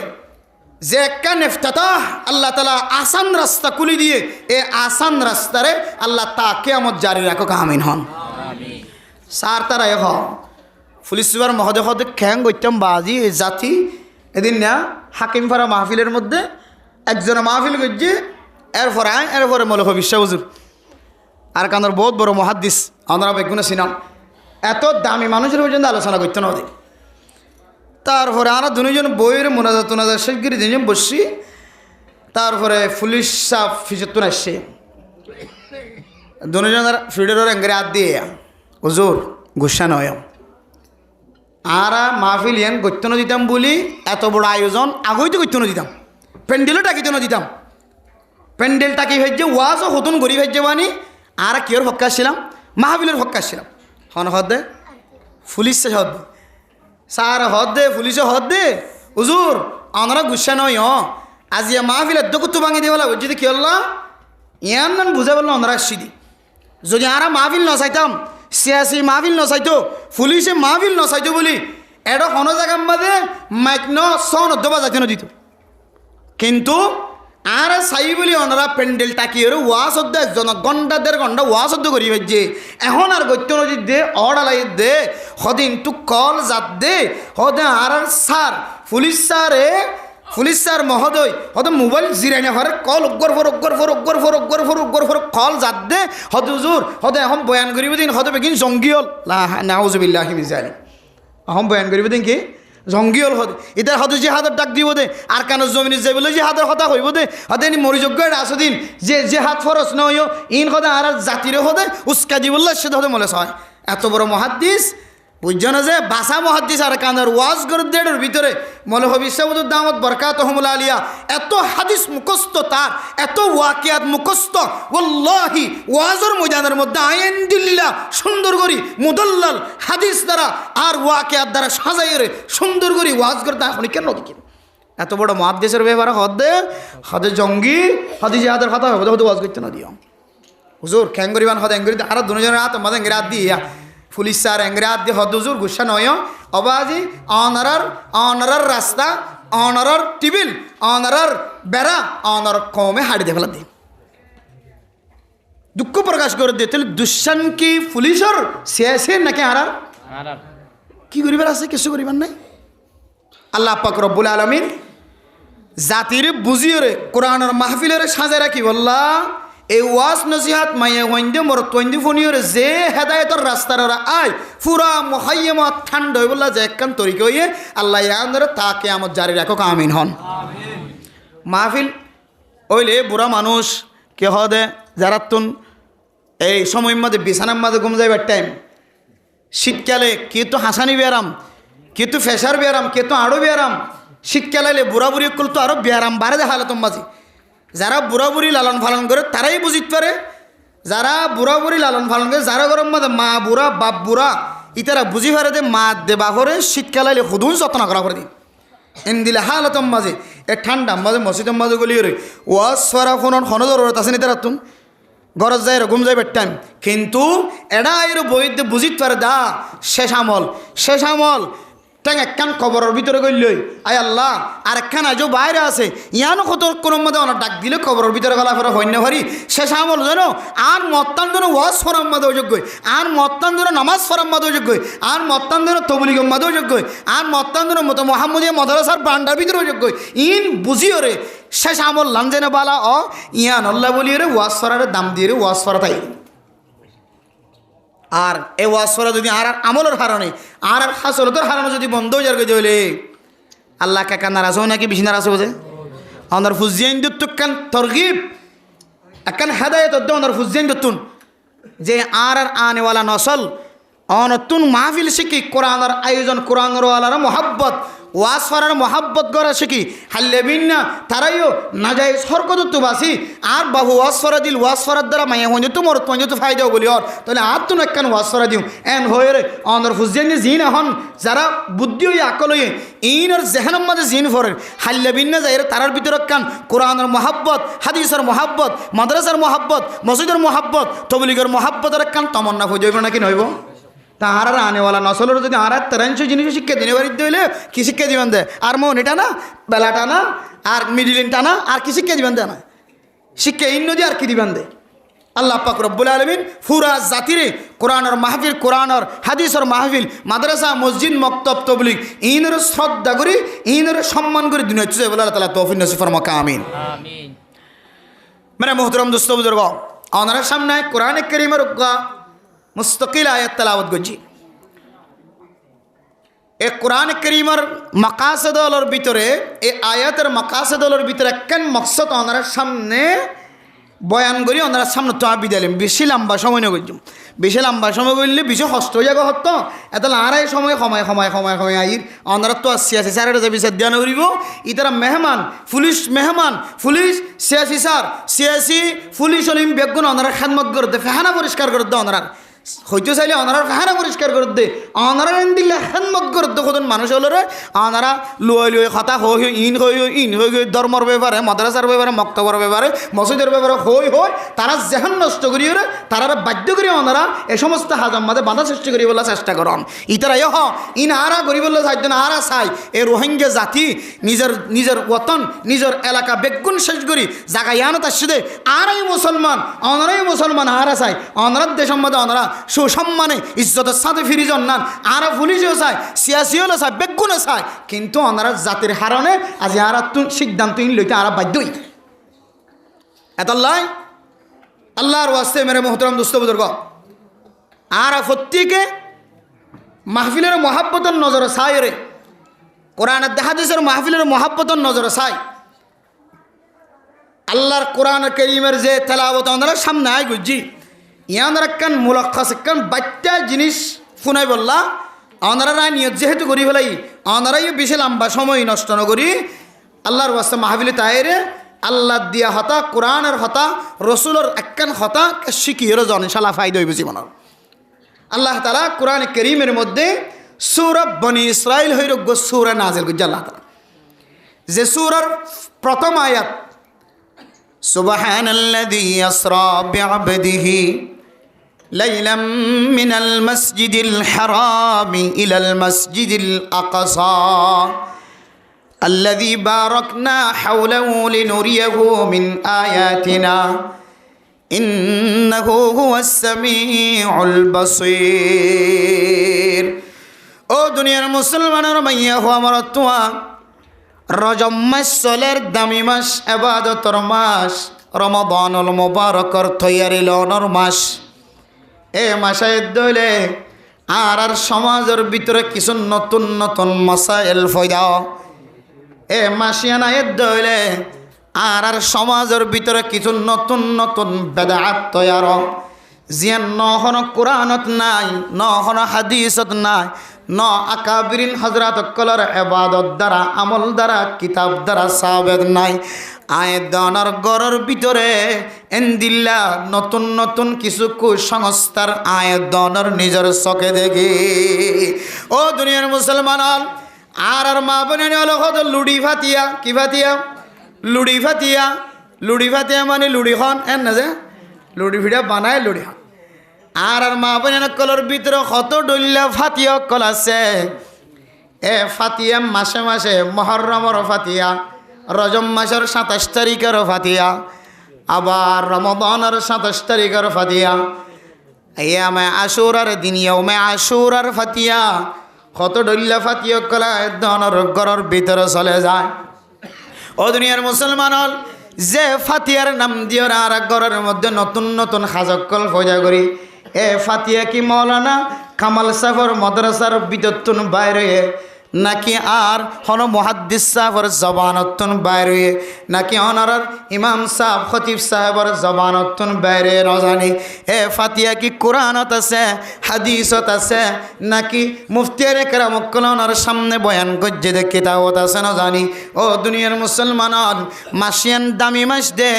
যে একটা নেফতাতাহ আল্লাহ তালা আসান রাস্তা খুলি দিয়ে এ আসান রাস্তারে আল্লাহ তা কেয়ামত জারি রাখো আমিন হন সার তারা এ পুলিশ সুপার মহোদয় হতে খ্যাং করতাম বাজি জাতি এদিন না হাকিমপাড়া মাহফিলের মধ্যে একজনে মাহফিল করছে এরপরে মৌলভ বিশ্বা হুজুর আর কান্দর বহুত বড় মহাদ্দিস আমরা বেগুনে সিনাম এত দামি মানুষের পর্যন্ত আলোচনা করতে না ওদের তারপরে আমরা দুজন বইয়ের মোনাজাত শেষ করে দুজন বসছি তারপরে পুলিশ সাহ ফিজতুন আসছে দুজনের ফিডের এঙ্গরে হাত দিয়ে হুজুর গুসা নয় আর মাহফিল ইয়ান করতে না দিতাম বলি এত বড় আয়োজন আগেই তো করতে না দিতাম প্যান্ডেলও টাকিতে না দিতাম প্যান্ডেল টাকি ভেজে ওয়াজও হতুন গড়ি ভেজে বানি আর কিওর হক্কা আসছিলাম মাহফিলের হক্কা আসছিলাম হন হদ দে পুলিশ হদ দে স্যার হদ দে পুলিশে হদ দে হুজুর আমরা গুসা নয় আজি মাহফিল এত কুতু ভাঙি দিয়ে বলা যদি কি হল ইয়ান মান বুঝা বললো আমরা আসছি দি যদি আর মাহফিল নচাইতাম সিয়াসি মাহফিল নচাইতো পুলিশে মাহফিল নচাইতো বলি এটা কোনো জায়গার মধ্যে মাইক ন সন অধ্যবা যাইতে দিত কিন্তু আর চাই বলি ওনারা প্যান্ডেল টাকি ওয়াশ অধ্যা একজন ঘন্টা 1.5 ঘন্টা ওয়াশ অধ্য করি ভাইছে এখন আর গৈত্য নদীর দে অড়ালাই দে সদিন তু কল জাত দে হদে আর স্যার পুলিশ স্যার মহোদয় হয়তো মোবাইল জিরাই না হরে কল অগ্গর কল জাত দে হদ হুজুর হদে এখন বয়ান করিব দিন হদে বেগিন জঙ্গি হল নাউজুবিল্লাহি মিন জালিক এখন বয়ান করিব দিন কি জঙ্গি হল হদে ইতার হদে জিহাদের ডাক দিব দে আর কানো জমিনে যাই বলে জিহাদের কথা হইব দে হদে নি মরিযোগ্য এটা আছে দিন যে জেহাদ ফরজ নয় ইন হদে আর জাতিরে হদে উস্কা দিবল্লা সে হদে মলে হয় এত বড় মহাদ্দিস বুঝছো না যে বাসা মহাদ্দিস আর কানার ওয়াজ গরদের ভিতরে মনে হবিষ্যাবুদুর দামত বরকাতহুমুল আলিয়া এত হাদিস মুখস্থ তার এত ওয়াকিয়াত মুখস্থ ওয়াল্লাহি ওয়াজর ময়দানের মধ্যে আইনদিল্লাহ সুন্দর করি মুদল্লাল হাদিস দ্বারা আর ওয়াকিয়াত দ্বারা সাজাইয়ে সুন্দর করি ওয়াজ করতে এখন কেন দেখি এত বড় মহাদ্দিসের ব্যাপারে হদে জঙ্গি হদি জিহাদের কথা হবে হদে ওয়াজ করতে না দিও হুজুর খ্যাং করিবান হদে এঙ্গরি আর দুজনের হাত আমাদের এঙ্গরে হাত দিয়া পুলিশ স্যার এঙ্গরে হাত দিয়ে হদ হুজুর গুসা নয় অবাজি অনারার রাস্তা অনারার টিবিল অনারার বেড়া অনার কমে হাড়ি দিয়ে ফেলা দিয়ে দুঃখ প্রকাশ করে দিয়ে তাহলে দুঃসান কি পুলিশের শেষে নাকি আর কি করিবার আছে কিছু করিবার নাই আল্লাহ পাক রব্বুল আলামিন জাতির বুঝিয়ে কোরআনের মাহফিলের সাজে রাখি বললা এই ওয়াজ নসিহাত মাইয়া ওয়াইন্দে মর তোইন্দে ফোনিয়রে যে হেদায়েতর রাস্তার আয় পুরা মুহাইয়ামত ঠান্ডা হই বললা যে একখান তরিকে হইয়ে আল্লাহ ইয়ানরে তাকে আমার জারি রাখো আমিন হন মাহফিল ওইলে বুড়া মানুষ কে হদে যারা তুন এই সময়ের মধ্যে বিছানার মাঝে ঘুম যাইবার টাইম শীতকালে কে তো হাসানি বেয়ারাম কে তো ফেসার বেয়ারাম কে তো আড়ো বেয়ারাম শীতকালে বুড়া বুড়ি করল তো আরো বেয়ারাম বাড়ে দেখা হালতম বাজি যারা বুড়া বুড়ি লালন পালন করে তারাই বুঝিতে পারে যারা বুড়া বুড়ি লালন পালন করে যারা গরম মাঝে মা বুড়া বাপ বুড়া ইতারা বুঝি পারে যে মা দেবা করে শীতকালে হুদুন যত্ন করা করে দিন এন দিলে হালতম মাঝে এ ঠান্ডা মাঝে মসজিদের মাঝে গলিয়ে রে ওয়াজ সরা ফোন জরুরত আছে নি তারা তুন গরজ যায় ঘুম যাইবার টাইম কিন্তু এরা এর বইতে বুঝিতে পারে দা শেষ আমল ট্যাং একখান কবরের ভিতরে গইলই আয় আল্লাহ আর একখান আজও বাইরে আছে ইয়ানো কত কোনো মধ্যে অনেক ডাক দিলে কবরের ভিতরে গলা ফেরা হইন্য ভারি শেষ আমল জানো আর মত্তান যেন ওয়াজ ফরাম মাদেও যোগ্য আর মত্তান যেন নামাজ ফরাম মাদেও যোগ্য আর মত্তান যেন তবলিগম মাদেও যোগ্য আর মত্তান যেন মতো মোহাম্মদিয়া মাদ্রাসার বান্ডার ভিতরেও যোগ্য ইন বুঝিও রে শেষ আমল লাঞ্জেনে বালা ইয়ান আল্লাহ বলিয়ে রে ওয়াজ ফরারে দাম দিয়ে রে ওয়াজ ফরা তাই আর এই ওয়াজ করা যদি আর আমলের হারানে আর হাসলতের হারানো যদি বন্ধ হয়ে যাবে হলে আল্লাহ কাকা নারাজ হয় নাকি বেশি নারাজ হবে আমার ফুজিয়ান দত্তুকান তরগিব একান হেদায়ত আমার ফুজিয়ান দত্তুন যে আর আনেওয়ালা নসল অনতুন মাহফিল শিখি কোরআনের আয়োজন কোরআনের ওয়ালার মোহাব্বত ওয়াজ ফরার মোহাব্বত করা শিখি হাল্লে বিন্না তারাইও না যায় সরকদত্তু বাসি আর বাবু ওয়াজ ফরা দিল ওয়াজ ফরার দ্বারা মাইয়া হইতে তো মর তো ফায়দাও বলি আর তাহলে আর তো একখান ওয়াজ ফরা দিও এন হয়ে রে অনর ফুজিয়ান জিন এখন যারা বুদ্ধি হয়ে আকল হয়ে ইনর জেহানের মাঝে জিন ফরের হাল্লে বিন্না যায় তারার ভিতরে কান কোরআনের মোহাব্বত হাদিসের মোহাব্বত মাদ্রাসার মোহাব্বত মসজিদের মোহাব্বত তবলিগের মোহাব্বতের কান তমন্না হয়ে যাইব নাকি নইব তাহারা আনেওয়ালা নসলের যদি আর তেরাংশ জিনিস শিক্ষা দিনে বাড়িতে হইলে কি শিক্ষা দিবেন দে আর মন এটা না বেলাটা না আর মিডিলিনটা না আর কি শিক্ষা দিবেন দে না শিক্ষা ইন নদী আর কি দিবেন দে আল্লাহ পাক রব্বুল আলামিন পুরা জাতিরে কোরআনের মাহফিল কোরআনের হাদিসের মাহফিল মাদ্রাসা মসজিদ মক্তব তবলিগ ইনের শ্রদ্ধা করি ইনের সম্মান করে দুনিয়া চুজে বলে আল্লাহ তাআলা তৌফিক নসিব ফরমাক আমিন আমিন মানে মোহতরম দোস্ত বুজুর্গ ওনার সামনে কোরআনে কারীমের মুস্তাকিল আয়াত তেলাওয়াত করছি এই কোরআন কারীমের মাকাসিদুলের ভিতরে এই আয়াতের মাকাসিদুলের ভিতরে কেন মকসদ ওনার সামনে বয়ান করি ওনারা সামনে তো বিদাইলাম বেশি লম্বা সময় না করছি বেশি লম্বা সময় বললে বেশি কষ্ট হয়ে যাবে হতো এত আড়াই সময় সময় আইর ওনারা তো সিয়াসি স্যারের যে বিচার ধ্যান করিব ইতারা মেহমান পুলিশ সিয়াসি স্যার সিয়াসি পুলিশ হলিম বেগুন ওনারা খেদমত করে দে ফেহানা পরিষ্কার করে দে ওনারা হইতে চাইলে অনারার ফেহানা পরিষ্কার করে দে অনারা দিলে হেনমত করে দে কতজন মানুষ হলো রে অনারা লুয়ে কথা ইন হই ধর্মর ব্যাপারে মাদ্রাসার ব্যাপারে মক্তবর ব্যাপারে মসজিদের ব্যাপারে হই তারা জেহান নষ্ট করিও রে তারা বাধ্য করি ওনারা এ সমস্ত হাজাম মাঝে বাধা সৃষ্টি করি বলে চেষ্টা করন ইতারা ইন আরা করি বললে চাইত না আরা চাই এই রোহিঙ্গা জাতি নিজের ওতন নিজের এলাকা বেগুন শেষ করি জায়গা ইয়ানো তার সাথে আরাই মুসলমান আরা চাই অনারার দেশের মধ্যে অনারা সুসম্মানে ইজ্জতের সাথে ফিরি জন্নান আরা পুলিশও চায় সিয়াসিও চায় বেগুনও চায় কিন্তু ওনারা জাতির হারণে আজ আরা সিদ্ধান্ত লইতে আরা বাধ্যই এতল্লাই আল্লাহর ওয়াস্তে মেরে মোহতরম দোস্ত বুজুর্গ আরা প্রত্যেকে মাহফিলের মহাব্বতের নজরে চায় রে কোরআনের হাদিসের মাহফিলের মহাব্বতের নজরে চায় আল্লাহর কোরআন কারীমের যে তেলাওয়াত ওনারা সামনে আয় গুজি ইয়ানারা কান মুলাক্কাস কান বাচ্চা জিনিস শুনাই বললা ওনারা নিয়ত যেহেতু করি ফেলাই ওনারাই বেশি লম্বা সময় নষ্ট নকরি আল্লাহর ওয়াস্তে মাহফিলে তাইরে আল্লাহ দিয়া হতা কোরআনের হতা রসুলের একখান হতা শিখিয়ে জন ইনশাল্লাহ ফায়দা হইব জীবনের আল্লাহ তাআলা কোরআন কারীমের মধ্যে সূরা বনি ইসরাইল হইর সূরা নাজিল করছে আল্লাহ তাআলা যে সূরার প্রথম আয়াত সুবহানাল্লাযী আসরা বিআবদিহি লাইলাম মিনাল মাসজিদিল হারামি ইলাল মাসজিদিল আকসা الذي باركنا حوله لنريه من آياتنا إنه هو السميع البصير ও দুনিয়ার মুসলমানের মাইয়া হো আমার তোয়া রজব মাস চলের দামি মাস ইবাদতর মাস রমাদানুল মুবারকর তৈয়ারি লওয়ার মাস এ মাসে দইলে আর সমাজের ভিতরে কিছু নতুন নতুন মাসাইল ফয়দা এ মাসিয়ানা দইলে আর সমাজের ভিতরে কিছু নতুন নতুন বেদাত তৈয়ার জিয়ান নহন কোরআনত নাই নহন হাদিসত নাই ন আকাবিরিন হযরত কলর ইবাদত দ্বারা আমল দ্বারা কিতাব দ্বারা সাবেদ নাই আয়দানার গরর ভিতরে এন্দিল্লা নতুন নতুন কিছু কুসংস্কার আয়দানার নিজের চোখে দেখি ও দুনিয়ার মুসলমান আর মা বোনের হলো কত লুডি ফাতিয়া কি ফাতিয়া লুডি ফাতিয়া মানে লুডি খন এন না যে লুডি ফিডা বানায় লুডি খন আর মা বোনের কলর ভিতরে কত ডলিয়া ফাতিয়া কল আছে এ ফাতিয়া মাসে মাসে মুহররমের ফাতিয়া রজব মাসের 27 তারিখের ফাতিয়া আবার রমাদানের 27 তারিখের ফাতিয়া ইয়ামে আশুরার দিন ইয়ামে আশুরার ফাতিয়া কত ডলিয়া ফাতিয়া কলা ধনের ঘরের ভিতরে চলে যায় ও দুনিয়ার মুসলমান যে ফাতিয়ার নাম দিয়ে আর ঘরের মধ্যে নতুন নতুন হাজকল ফজা করি এ ফাতিয়া কি মৌলানা কামাল সাফর মাদ্রাসার বিদ্যুৎ বাইরে নাকি আর হন মুহাদ্দিস সাহেবের জবানতন বাইরে নাকি অনার ইমাম সাহেব খতিব সাহেবের জবানতন বাইরে নজানি এ ফাতিয়া কি কোরআনত আছে হাদিসত আছে নাকি মুফতিয়ারে কেরামকলনার সামনে বয়ান করছে দে কিতাবত আছে নজানি ও দুনিয়ার মুসলমান মাসিয়ান দামি মাস দে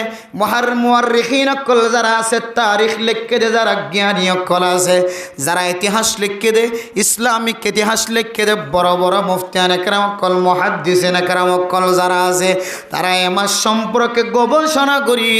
মুআররিখিন কল যারা আছে তারিখ লিখকে দে যারা জ্ঞানী কল আছে যারা ইতিহাস লিখকে দে ইসলামিক ইতিহাস লিখকে দে বড় বড় মুফতিয়ান একরাম অকল মুহাদ্দিসিন একরাম অকল যারা আছে তারা এ মাস সম্পর্কে গবেষণা করি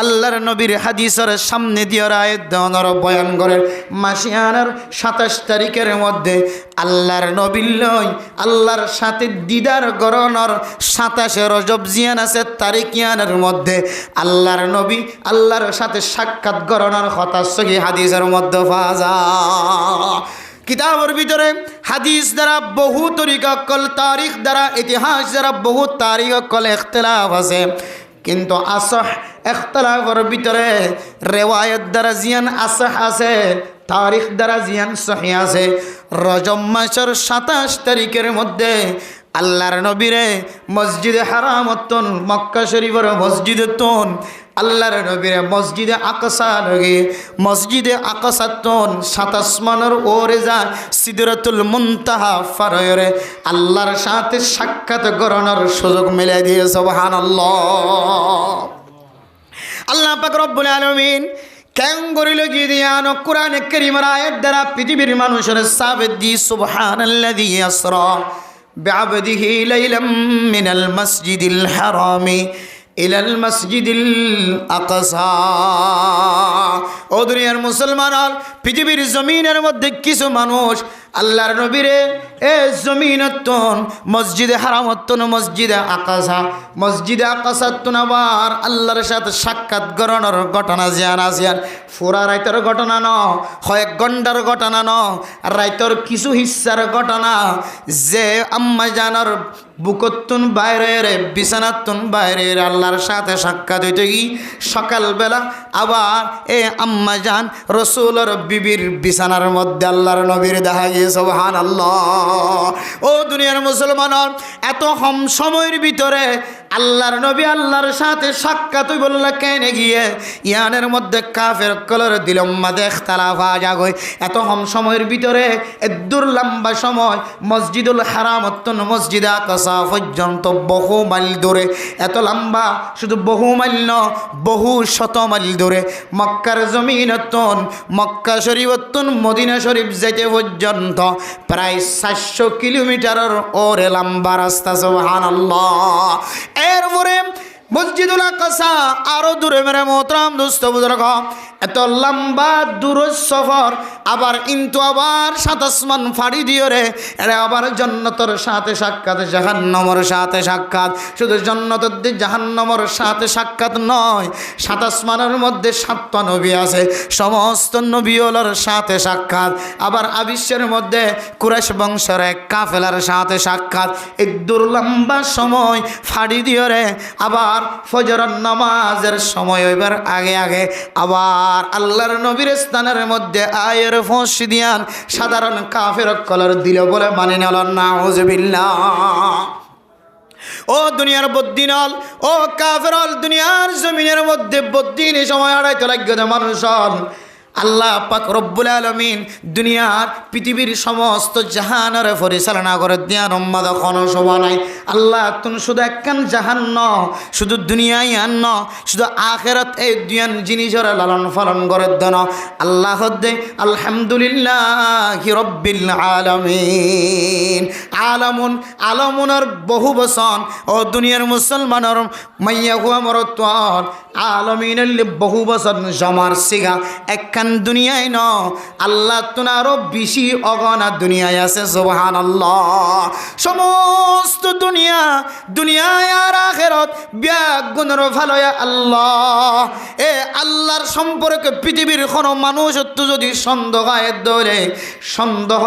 আল্লাহর নবীর হাদিসের সামনে দিয়ে আয়াত দেওয়ার বয়ান করেন। মাসিয়ানার 27 তারিখের মধ্যে আল্লাহর নবীর লই আল্লাহর সাথে দিদার গরণর 27 রজব জিয়ান আছে তারিখিয়ানের মধ্যে আল্লাহর নবী আল্লাহর সাথে সাক্ষাৎ গরণর কথা সহি হাদিসের মধ্যে পাওয়া যায়। কিতাবের ভিতরে হাদিস দ্বারা বহু তরিকা কল তারিখ দ্বারা ইতিহাস দ্বারা বহু তারিখ কল ইখতিলাফ আছে, কিন্তু আসহ ইখতিলাফের ভিতরে রিওয়ায়াত দ্বারা জিয়ান আসহ আছে, তারিখ দ্বারা জিয়ান সহি আছে। রজব মাসের 27 তারিখের মধ্যে আল্লাহর নবীরে মসজিদে হারামতন মক্কা শরীফের মসজিদে তন আল্লাহর নবীরে মসজিদে আকসা লগে মসজিদে আকসাতন 7 আসমানের ওরে যা সিদরাতুল মুনতাহা ফারয়রে আল্লাহর সাথে সাক্ষাৎ করানোর সুযোগ মিলে দিয়ে সুবহানাল্লাহ। আল্লাহ পাক রব্বুল আলামিন কেন করিল গিয়ে দিয়ানো কোরআনে কারীমের আয়াত দ্বারা পৃথিবীর মানুষের সাবেদ দি সুবহানাল্লাযী আসরা বিআবদিহি লাইলাম মিনাল মাসজিদিল হারামি ইলাল মাসজিদিল আকসা। ও দুনিয়ার মুসলমান, পৃথিবীর জমিনের মধ্যে কিছু মানুষ আল্লাহর নবীরে এ জমিনতন মসজিদে হারামতন মসজিদে আকাশাতন আবার আল্লাহর সাথে সাক্ষাৎ গ্রহণের ঘটনা জিয়ান আসিয়ান পুরা রাইতের ঘটনা ন, কয়েক ঘন্টার ঘটনা ন, রাইতের কিছু হিস্সার ঘটনা যে আম্মা জানার বুকতুন বাইরে বিছানাতুন বাইরে আল্লাহর সাথে সাক্ষাৎ হইতে কি সকালবেলা আবার এ আম্মা জান রসুলের বিবির বিছানার মধ্যে আল্লাহর নবীর দেখা গিয়ে সুবহানাল্লাহ। ও দুনিয়ার মুসলমান, এত কম সময়ের ভিতরে আল্লাহর নবী আল্লাহর সাথে সাক্ষাৎ হই বললা কেন গিয়ে ইয়ানের মধ্যে কাফের কলর দিলম মাদে ইখতিলাফ জাগই। এত কম সময়ের ভিতরে এদুর লম্বা সময় মসজিদুল হারামতন মসজিদে আকসা পর্যন্ত বহু মাইল দূরে, এত লম্বা শুধু বহু মাইল ন বহু শত মাইল দূরে মক্কার জমিনতন মক্কা শরীফতন মদিনা শরীফ যেতে পর্যন্ত প্রায় 700 কিলোমিটারের ওরে লম্বা রাস্তা সুবহানাল্লাহ। এরপরে মসজিদুল আকসা আরো দূরে মেরে মোহতরম দোস্ত বুজুর্গ, এত লম্বা দূর সফর আবার কিন্তু আবার 7 আসমান ফাড়ি দিয়ে রে এরা আবার জান্নাতের সাথে সাক্ষাৎ জাহান্নামের সাথে সাক্ষাৎ। শুধু জান্নাতের জাহান্নামের সাথে সাক্ষাৎ নয়, 7 আসমানের মধ্যে 7টা নবী আছে, সমস্ত নবীওয়ালার সাথে সাক্ষাৎ। আবার আবিশ্বের মধ্যে কুরাইশ বংশের এক কাফেলার সাথে সাক্ষাৎ। এই দূর লম্বা সময় ফাড়ি দিয়ে রে আবার ফজরের নামাজের সময় হইবার আগে আগে আবার আল্লাহর নবীর স্থানের মধ্যে আয়ের ফোঁস দিয়ান সাধারণ কাফের কলর দিল বলে মানে নিল নাউজুবিল্লাহ। ও দুনিয়ার বদ্দিনল, ও কাফেরল, দুনিয়ার জমিনের মধ্যে বদ্দিন সময় আড়াইতে লাগবে মানুষ। আল্লাহ পাক রব্বুল আলামিন দুনিয়ার পৃথিবীর সমস্ত জাহানের পরিচালনা করে দিয়ান উম্মাদ কোনো শোভা নাই। আল্লাহ তুমি শুধু একখান জাহান ন, শুধু দুনিয়ায় আন ন, শুধু আখেরাত এই দুয়ান জিনিসের লালন পালন করে দেন। আল্লাহ দে আলহামদুলিল্লাহি রব্বিল আলামিন। আলামুনের বহু বচন। ও দুনিয়ার মুসলমানের মাইয়া হুয়া মরত্বর আলামিনের বহু বচন জমার সিগা একখান দুনিয়ায় ন, আল্লাহ তুন আরো বেশি অগণা দুনিয়ায় আছে সুবহানাল্লাহ। সমস্ত দুনিয়ায় আর আখিরাত ব্যাগুণের ভালোয়া আল্লাহ। এ আল্লাহর সম্পর্কে পৃথিবীর কোনো মানুষ যদি সন্দেহ ধরে সন্দেহ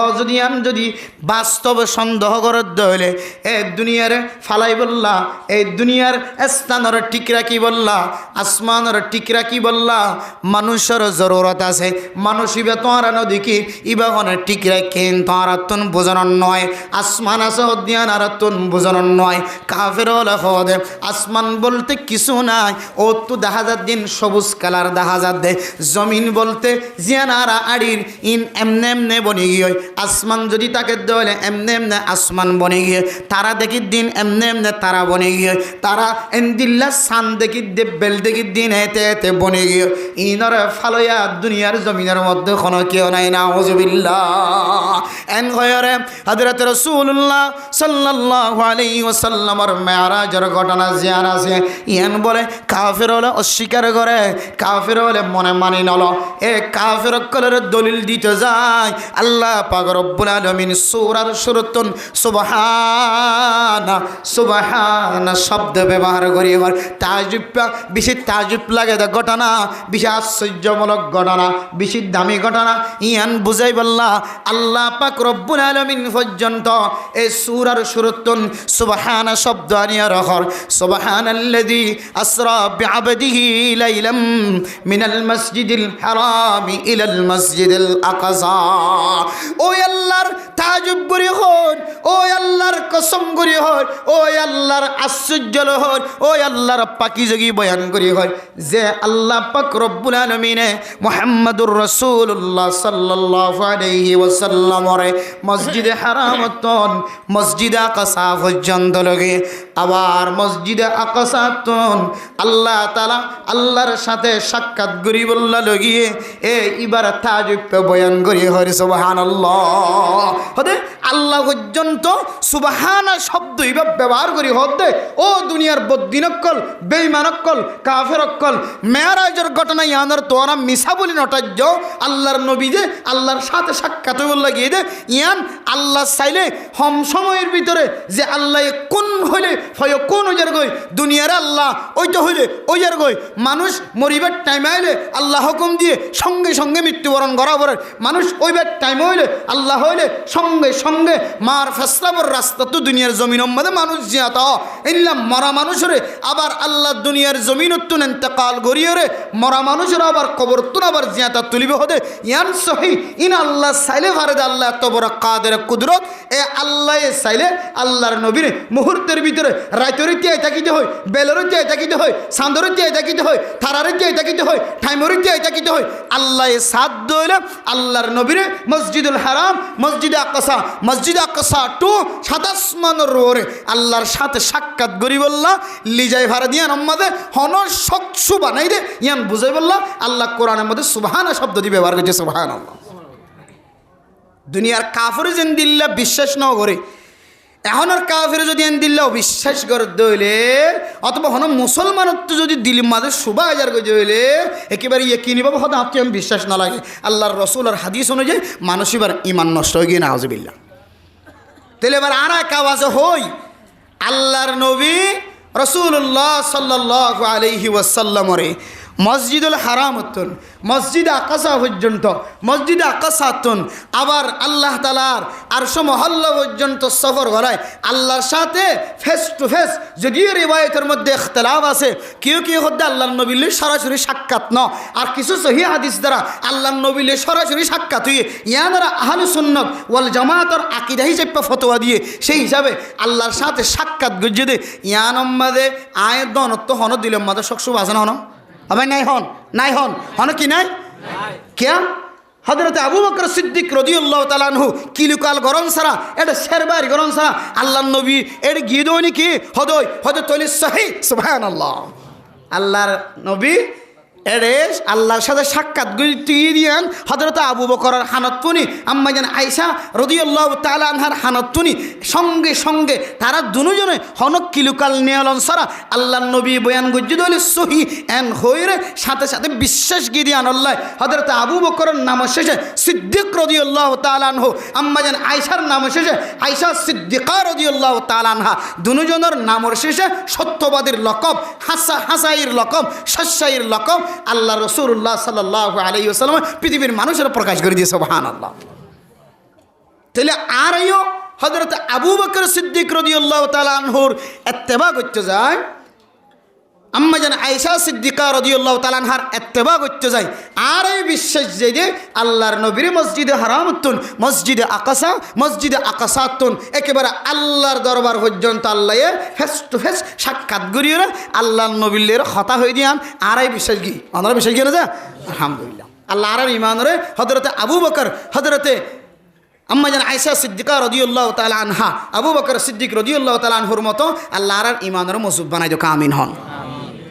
যদি বাস্তব সন্দেহ করে ধরে এ দুনিয়ার ফালাই বললা, এই দুনিয়ার স্থানের টিকরা কি বললা, আসমানের টিকরা কি বললা, মানুষের জরুরত আছে। মানুষ ইবা তোরা নদী কি ইবা কোনো টিকরা কেন তোরা তুন বোঝানোর নয়, আসমান আছে অধ্যয়ন আর তুন বোঝানোর নয়। কাফের হলে আসমান বলতে কিছু নাই, ও তো দেখা যার দিন সবুজ কালার দেখা যার দে। জমিন বলতে জিয়ানারা আড়ির ইন এমনে এমনে বনে গিয়ে আসমান যদি তাকে দেওয়ালে এমনে এমনে আসমান বনে গিয়ে, তারা দেখি দিন এমনে এমনে তারা বনে গিয়ে, তারা এন্দিল্লা সান দেখি দে বেলদে জিন্দগির দিন এতে এতে বনে গিয়ে ইনর ফালয়া দুনিয়ার জমিনের মধ্যে কোনো কেউ নাই নাউজুবিল্লাহ এন গয়রে হযরত রাসূলুল্লাহ সাল্লাল্লাহু আলাইহি ওয়াসাল্লামের মেরাজের ঘটনা জিয়ার আছে ইয়ান বলে কাফের হলে অস্বীকার করে কাফের হলে মনে মানি নলো এ কাফের কলের দলিল দিতে যায় আল্লাহ পাক রব্বুল আলামিন সূরার শুরুতুন সুবহানা সুবহানা শব্দ ব্যবহার করি এবার তাজুব বেশি তাজুব লাগে ঘটনা বেশি আশ্চর্যমূলক ঘটনা বেশি দামি ঘটনা ইয়ান বুঝাই বললা আল্লাহ পাক রব্বুল আলামিন পর্যন্ত এই সূরার শুরুতুন সুবহানা শব্দ আনিয়া রাখর সুবহানাল্লাযী আসরা বিআবদিহি লাইলাম মিনাল মাসজিদিল হারামি ইলাল মাসজিদিল আকসা ও আল্লাহর তাজুব করি হন ও আল্লাহর কসম করি হন ও আল্লাহর আশ্চর্য হন ও আল্লাহর পাকিজাগি বয়ান করি হয় যে আল্লাহ পাক রব্বুল আলামিনে মুহাম্মাদুর রাসূলুল্লাহ সাল্লাল্লাহু আলাইহি ওয়াসাল্লামের মসজিদে হারামতন মসজিদে আকসা পর্যন্ত লগে আবার মসজিদে আকসাতন আল্লাহ তাআলা আল্লাহর সাথে সাক্ষাৎ করি বললা লগিয়ে এ ইবারত তাজুব বয়ান করি হয় সুবহানাল্লাহ হদে আল্লাহ পর্যন্ত সুবহানা শব্দ ইবাব ব্যবহার করি হদে ও দুনিয়ার বদ্দিনকল বেঈমানকল কাফেরকল মেরাজের ঘটনা ইয়ানের তোরা মিছা বলি নটাজ্য আল্লাহর নবী যে আল্লাহর সাথে সাক্ষাৎ বললা গিয়ে দে ইয়ান আল্লাহ চাইলে কম সময়ের ভিতরে যে আল্লাহ কোন হইলে হয় কোন ওজার গই দুনিয়ার আল্লাহ ওইটা হইলে ওইজার গই মানুষ মরিবার টাইম আইলে আল্লাহ হুকুম দিয়ে সঙ্গে সঙ্গে মৃত্যুবরণ করা পড়ে মানুষ ওইবার টাইম হইলে আল্লাহ হইলে সঙ্গে সঙ্গে মার ফেসলাবর রাস্তা তো দুনিয়ার জমিনের মধ্যে মানুষ জিয়াত ইল্লাম মরা মানুষের আবার আল্লাহ দুনিয়ার জমিনতুন ইন্তেকাল করিয়ে রে মরা মানুষের আবার কবর তুন আবার জিয়াতা তুলিবে হদে ইয়ান সহি ইন আল্লাহ চাইলে ভারেদ আল্লাহ এত বড় কাদের কুদরত এ আল্লাহ চাইলে আল্লাহর নবীর মুহূর্তের ভিতরে রাইতরে তিয়াই থাকিতে হয় বেলরে তিয়াই থাকিতে হয় সান্দরে তিয়াই থাকিতে হয় থারারে তিয়াই থাকিতে হয় ঠাইমরে তিয়াই থাকিতে হয় আল্লাহ সাদ দইলে আল্লাহর নবীরে মসজিদুল হারাম মসজিদে আকসা টু 27 মানের রোরে আল্লাহর সাথে সাক্ষাৎ করি বললা লিজাই ভাড়া দিয়া আমাদে হন শক্সু বানাই দে ইয়ান বুঝাই বললা আল্লাহ কোরআনের মধ্যে সুবহানা শব্দ দিয়ে ব্যবহার করছে সুবহানাল্লাহ দুনিয়ার কাফির যেন দিল্লা বিশ্বাস ন করে এখন আর কাফির যদি এন দিল্লাও বিশ্বাস করে দইলে অথবা হন মুসলমানত্ব যদি দিল মাঝে সুবা হাজার করে হইলে একেবারে ইয়ে পাবো হয়তো আপনি আমি বিশ্বাস না লাগে আল্লাহর রসুল আর হাদিস অনুযায়ী মানুষ এবার ইমান নষ্ট হয়ে গিয়ে নাউজুবিল্লাহ তাহলে এবার আর এক আওয়াজে হই আল্লাহর নবী রাসূলুল্লাহ সাল্লাল্লাহু আলাইহি ওয়াসাল্লামরে মসজিদুল হারামতুন মসজিদে আকসা পর্যন্ত মসজিদে আকসাতুন আবার আল্লাহ তাআলার আরশ মহল্লা পর্যন্ত সফর করায় আল্লাহর সাথে ফেস টু ফেস যদিও রিওয়ায়াতের মধ্যে ইখতিলাফ আছে কেউ কেউ হদ্দে আল্লাহর নবীর সরাসরি সাক্ষাৎ ন আর কিছু সহিহ হাদিস দ্বারা আল্লাহর নবীর সরাসরি সাক্ষাৎ হয়ে ইয়ানারা আহলে সুন্নাত ওয়াল জামাতের আকীদা হিসেবে ফতোয়া দিয়ে সেই হিসাবে আল্লাহর সাথে সাক্ষাৎ গজ্জে ইয়ান আমাদে আয়াত দনত হন দিলে আমাদের সকসু বাজানো হন আবার নাই হন কি নাই কে হযরত আবু বকর সিদ্দিক রাদিয়াল্লাহু তাআলা আনহু কিলুকাল গরম সারা এটা শেরবারি গরম সারা আল্লাহর নবী এর গিদোনি কি হদয় তৈলি সহিহ সুবহানাল্লাহ আল্লাহর নবী এরে আল্লাহর সাথে সাক্ষাৎ দিয়ে দিয়ান হযরত আবু বকরের হানতুনি আম্মা জান আয়েশা রাদিয়াল্লাহু তাআলা আনহার হানতুনি সঙ্গে সঙ্গে তারা দুজনে হনক কিলুকাল নিয়লন সারা আল্লাহর নবী বয়ান গজ্জুদল সহি এন হইরে সাথে সাথে বিশ্বাস গিয়ে দিয়ান আল্লাহ হযরত আবু বকরের নাম শেষে সিদ্দিক রাদিয়াল্লাহু তাআলা আনহু আম্মা জান আয়েশার নাম শেষে আয়েশা সিদ্দিকা রাদিয়াল্লাহু তাআলা আনহা দুজনের নামের শেষে সত্যবাদীর লকব হাসাইর লকব শাসাইর লকব আল্লাহ রাসূলুল্লাহ সাল্লাল্লাহু আলাইহি ওয়াসাল্লাম পৃথিবীর মানুষের প্রকাশ করে দিয়েছে সুবহানাল্লাহ তাহলে আর আইও হযরত আবু বকর সিদ্দিক রাদিয়াল্লাহু তাআলা আনহুর ইত্তেবা করতে যায় আম্মা জান আয়েশা সিদ্দিকা রাদিয়াল্লাহু তাআলা আনহার ইত্তেবা করতে যায় আর এই বিশ্বাস যে আল্লাহর নবীর মসজিদে হারামতুন মসজিদে আকসাতুন একেবারে আল্লাহর দরবার পর্যন্ত আল্লাহ ফেস টু ফেস সাক্ষাৎ করিয়ে আল্লাহর নবীর কথা হয়ে দিয়ান আর এই বিশ্বাস কি আমরা বিশ্বাস কি না আলহামদুলিল্লাহ আল্লাহ আর ইমানরে হযরতে আবু বকর হযরতে আম্মা জান আয়েশা সিদ্দিকা রাদিয়াল্লাহু তাআলা আনহা আবু বকর সিদ্দিক রাদিয়াল্লাহু তাআলা আনহুর মতো আল্লাহ আর ইমানের মজবুত বানাই দো আমিন হন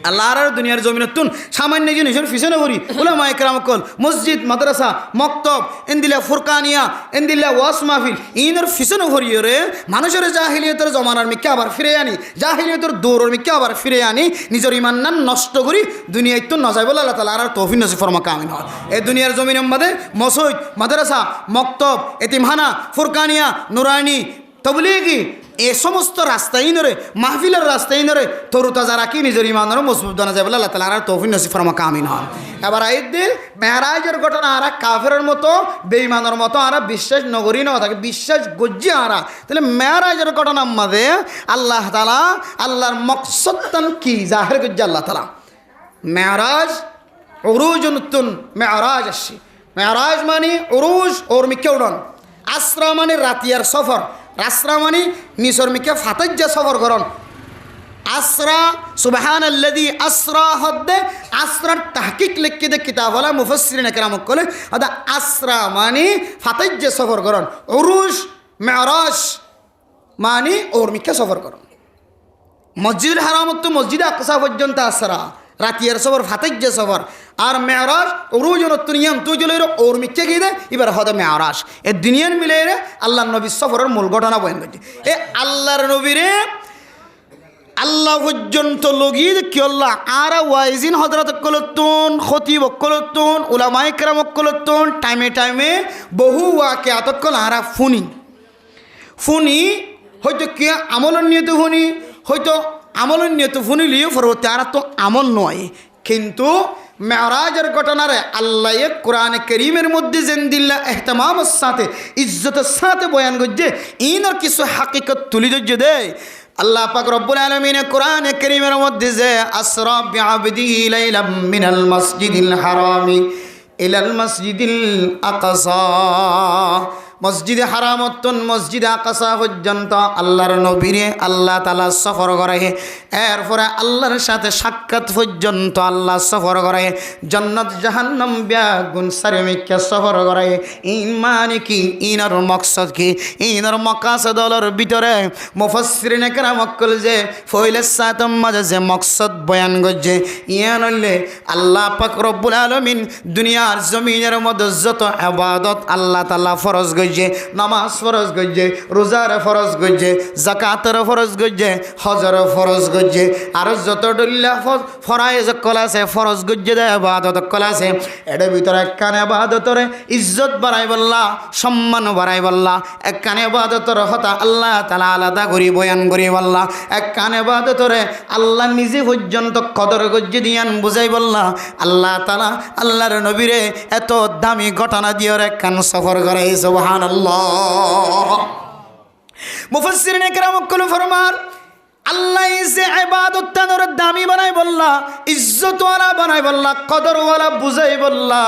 আল্লাহর দুনিয়ার জমিনতুন সামান্য জিনিসের পিছনে ভরি উলামা ইকরাম কল মসজিদ মাদ্রাসা মক্তব এন্দিলা ফুরকানিয়া এন্দিলা ওয়াস মাহফিল ইনের পিছনে ভরিয়ে রে মানুষের জাহিলিয়তের জমানার মিকে আবার ফিরে আনি জাহিলিয়তের দৌড়ের মিকে আবার ফিরে আনি নিজের ইমান নষ্ট করি দুনিয়ায় তো নজাই বলে আল্লাহ তাআলা আর তৌফিক নসিব ফরমা কামিন হয় এই দুনিয়ার জমিনের মধ্যে মসজিদ মাদ্রাসা মক্তব এতিমখানা ফুরকানিয়া নুরানি তবলিগি এ সমস্ত রাস্তাই নরে মাহফিলের রাস্তাই নরে তরুতাজা রাখি নিজের ইমানের মজবুত দানা যায় বলে আল্লাহ তাআলা আর তৌফিক নসিব ফরমা কামিন হন এবার আইদিন মেরাজের ঘটনা আর কাফেরের মতো বেঈমানের মতো আর বিশ্বাস নগরী না থাকে বিশ্বাস গজ্জি আর তাহলে মেরাজের ঘটনার মধ্যে আল্লাহ তাআলা আল্লাহর মকসদটান কি জাহির গজ্জি আল্লাহ তাআলা মেরাজ উরুজ নতুন মেরাজ আসছে মেরাজ মানে উরুজ ওর মিকে উড়ন আসরা মানে রাতিয়ার সফর আসরা মানে মিশর মিকে ফাতাজ্জা সফর করন আসরা সুবহানাল্লাযী আসরা হদ্দে আসরার তাহকিক লিখকে দে কিতাব হলা মুফাসসিরিন একরাম কলে আদা আসরা মানে ফাতাজ্জা সফর করন উরুজ মেরাজ মানে ওর মিকে সফর করন মসজিদুল হারাম তো মসজিদে আকসা পর্যন্ত আসরা রাতিয়ার সফর ফাতাজ্জা সফর আর মেরাজ উরুজ নতুন ইয়াম তুই চলে ওর মিকে গিয়ে দে এবার হদে মেরাজ এ দুনিয়ার মিলে রে আল্লাহর নবীর সফরের মূল ঘটনা বয়ান করছে এ আল্লাহর নবীরে আল্লাহ পর্যন্ত লগিয়ে কি আল্লাহ আর ওয়াইজিন হজরত কলতুন খতিব কলতুন উলামায়ে কেরাম কলতুন টাইমে টাইমে বহু ওয়াকে আতকল আরা ফুনি হয়তো কে আমলের নিয়ত ফুনি হয়তো আমলের নিয়ত ফুনি লিয়ে পরবর্তী আর তো আমল নয় কিন্তু মেরাজের ঘটনারে আল্লাহ কোরআনে করিমের মধ্যে জেন্দিল্লা এহতেমামের সাথে ইজ্জতের সাথে বয়ান করছে ইনার কিছু হাকিকত তুলি ধরছে দেয় আল্লাহ পাক রব্বুল আলামিন কোরআনে কারীমের মধ্যে যে আসরা বিআবদিহি লাইলাম মিনাল মাসজিদিল হারামি ইলাল মাসজিদিল আকসা মসজিদে হারামতন মসজিদে আকসা পর্যন্ত আল্লাহর নবীরে আল্লাহ তাআলা সফর করে এরপরে আল্লাহর সাথে সাক্ষাৎ পর্যন্ত আল্লাহ সফর করে জান্নাত জাহান্নাম বেগুন সারমিকে সফর করে ঈমান কি ইনার মকসদ কি ইনার মাকাসদর ভিতরে মুফাসসিরিন কেরাম কল যে ফয়লে সাতম মাঝে যে মকসদ বয়ান করছে ইয়ান হইলে আল্লাহ পাক রব্বুল আলামিন দুনিয়ার জমিনের মধ্যে যত ইবাদত আল্লাহ তাআলা ফরজ নামাজ ফরজ গজ্জে রোজার ফরজ গজ্জে যাকাতের ফরজ গজ্জে হজর ফরজ গজ্জে আর যত ডল্লা ফরায়েজ কলাছে ফরজ গজ্জে দে ইবাদত কলাছে এর ভিতরে একখান ইবাদতরে ইজ্জত বাড়াই বললা সম্মান বাড়াই বললা একখান ইবাদতর হতা আল্লাহ তাআলা আলাদা করি বয়ান করি বললা একখান ইবাদতরে আল্লাহ নিজে পর্যন্ত কদর গজ্জে দিয়ান বুঝাই বললা আল্লাহ তাআলা আল্লাহর নবীরে এত দামি ঘটনা দিয়ে একখান সফর করাই সুবহান আল্লাহ মুফাসসিরিন কেরাম কল ফরমান আল্লাহ ইসে ইবাদত তানর দামি বানাই বললা ইজ্জতওয়ালা বানাই বললা কদরওয়ালা বুঝাই বললা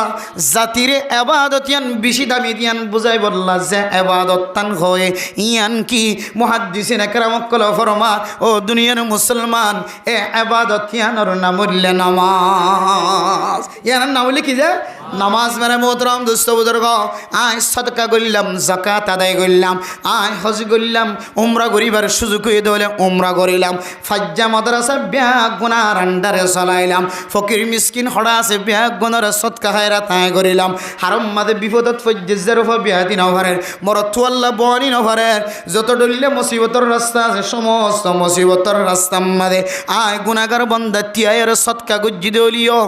জাতিরে ইবাদত ইয়ান বেশি দামি দিয়ান বুঝাই বললা যে ইবাদত তান হয় ইয়ান কি মুহাদ্দিসিন কেরাম কল ফরমান ও দুনিয়ার মুসলমান এ ইবাদত ইয়ানর নাম হইল নামাজ ইয়ার নাম হইল কি যে নামাজ মানে মোহতরম দোস্ত বুজুর্গ আয় সাদকা করলাম যাকাত আদায় করলাম আয় হজ করলাম উমরা করিবার সুযোগ হয়ে দলে উমরা করিলাম ফাজ্জা মাদ্রাসা ব্যাগ গুনার আন্ডারে চলাইলাম ফকির মিসকিন হড়া আছে ব্যাগ গুনার সৎকা খায়রা তাই করিলাম হারম মাদে বিপদত ফজ্জের উপর বিয়াতি নভরের মরতু আল্লাহ বনি নভরের যত ডলিলে মুসিবতর রাস্তা আছে সমস্ত মুসিবতর রাস্তা মাদে আয় গুনাহগার বান্দা তিয়ায়ের সৎকা গুজ্জি দলিও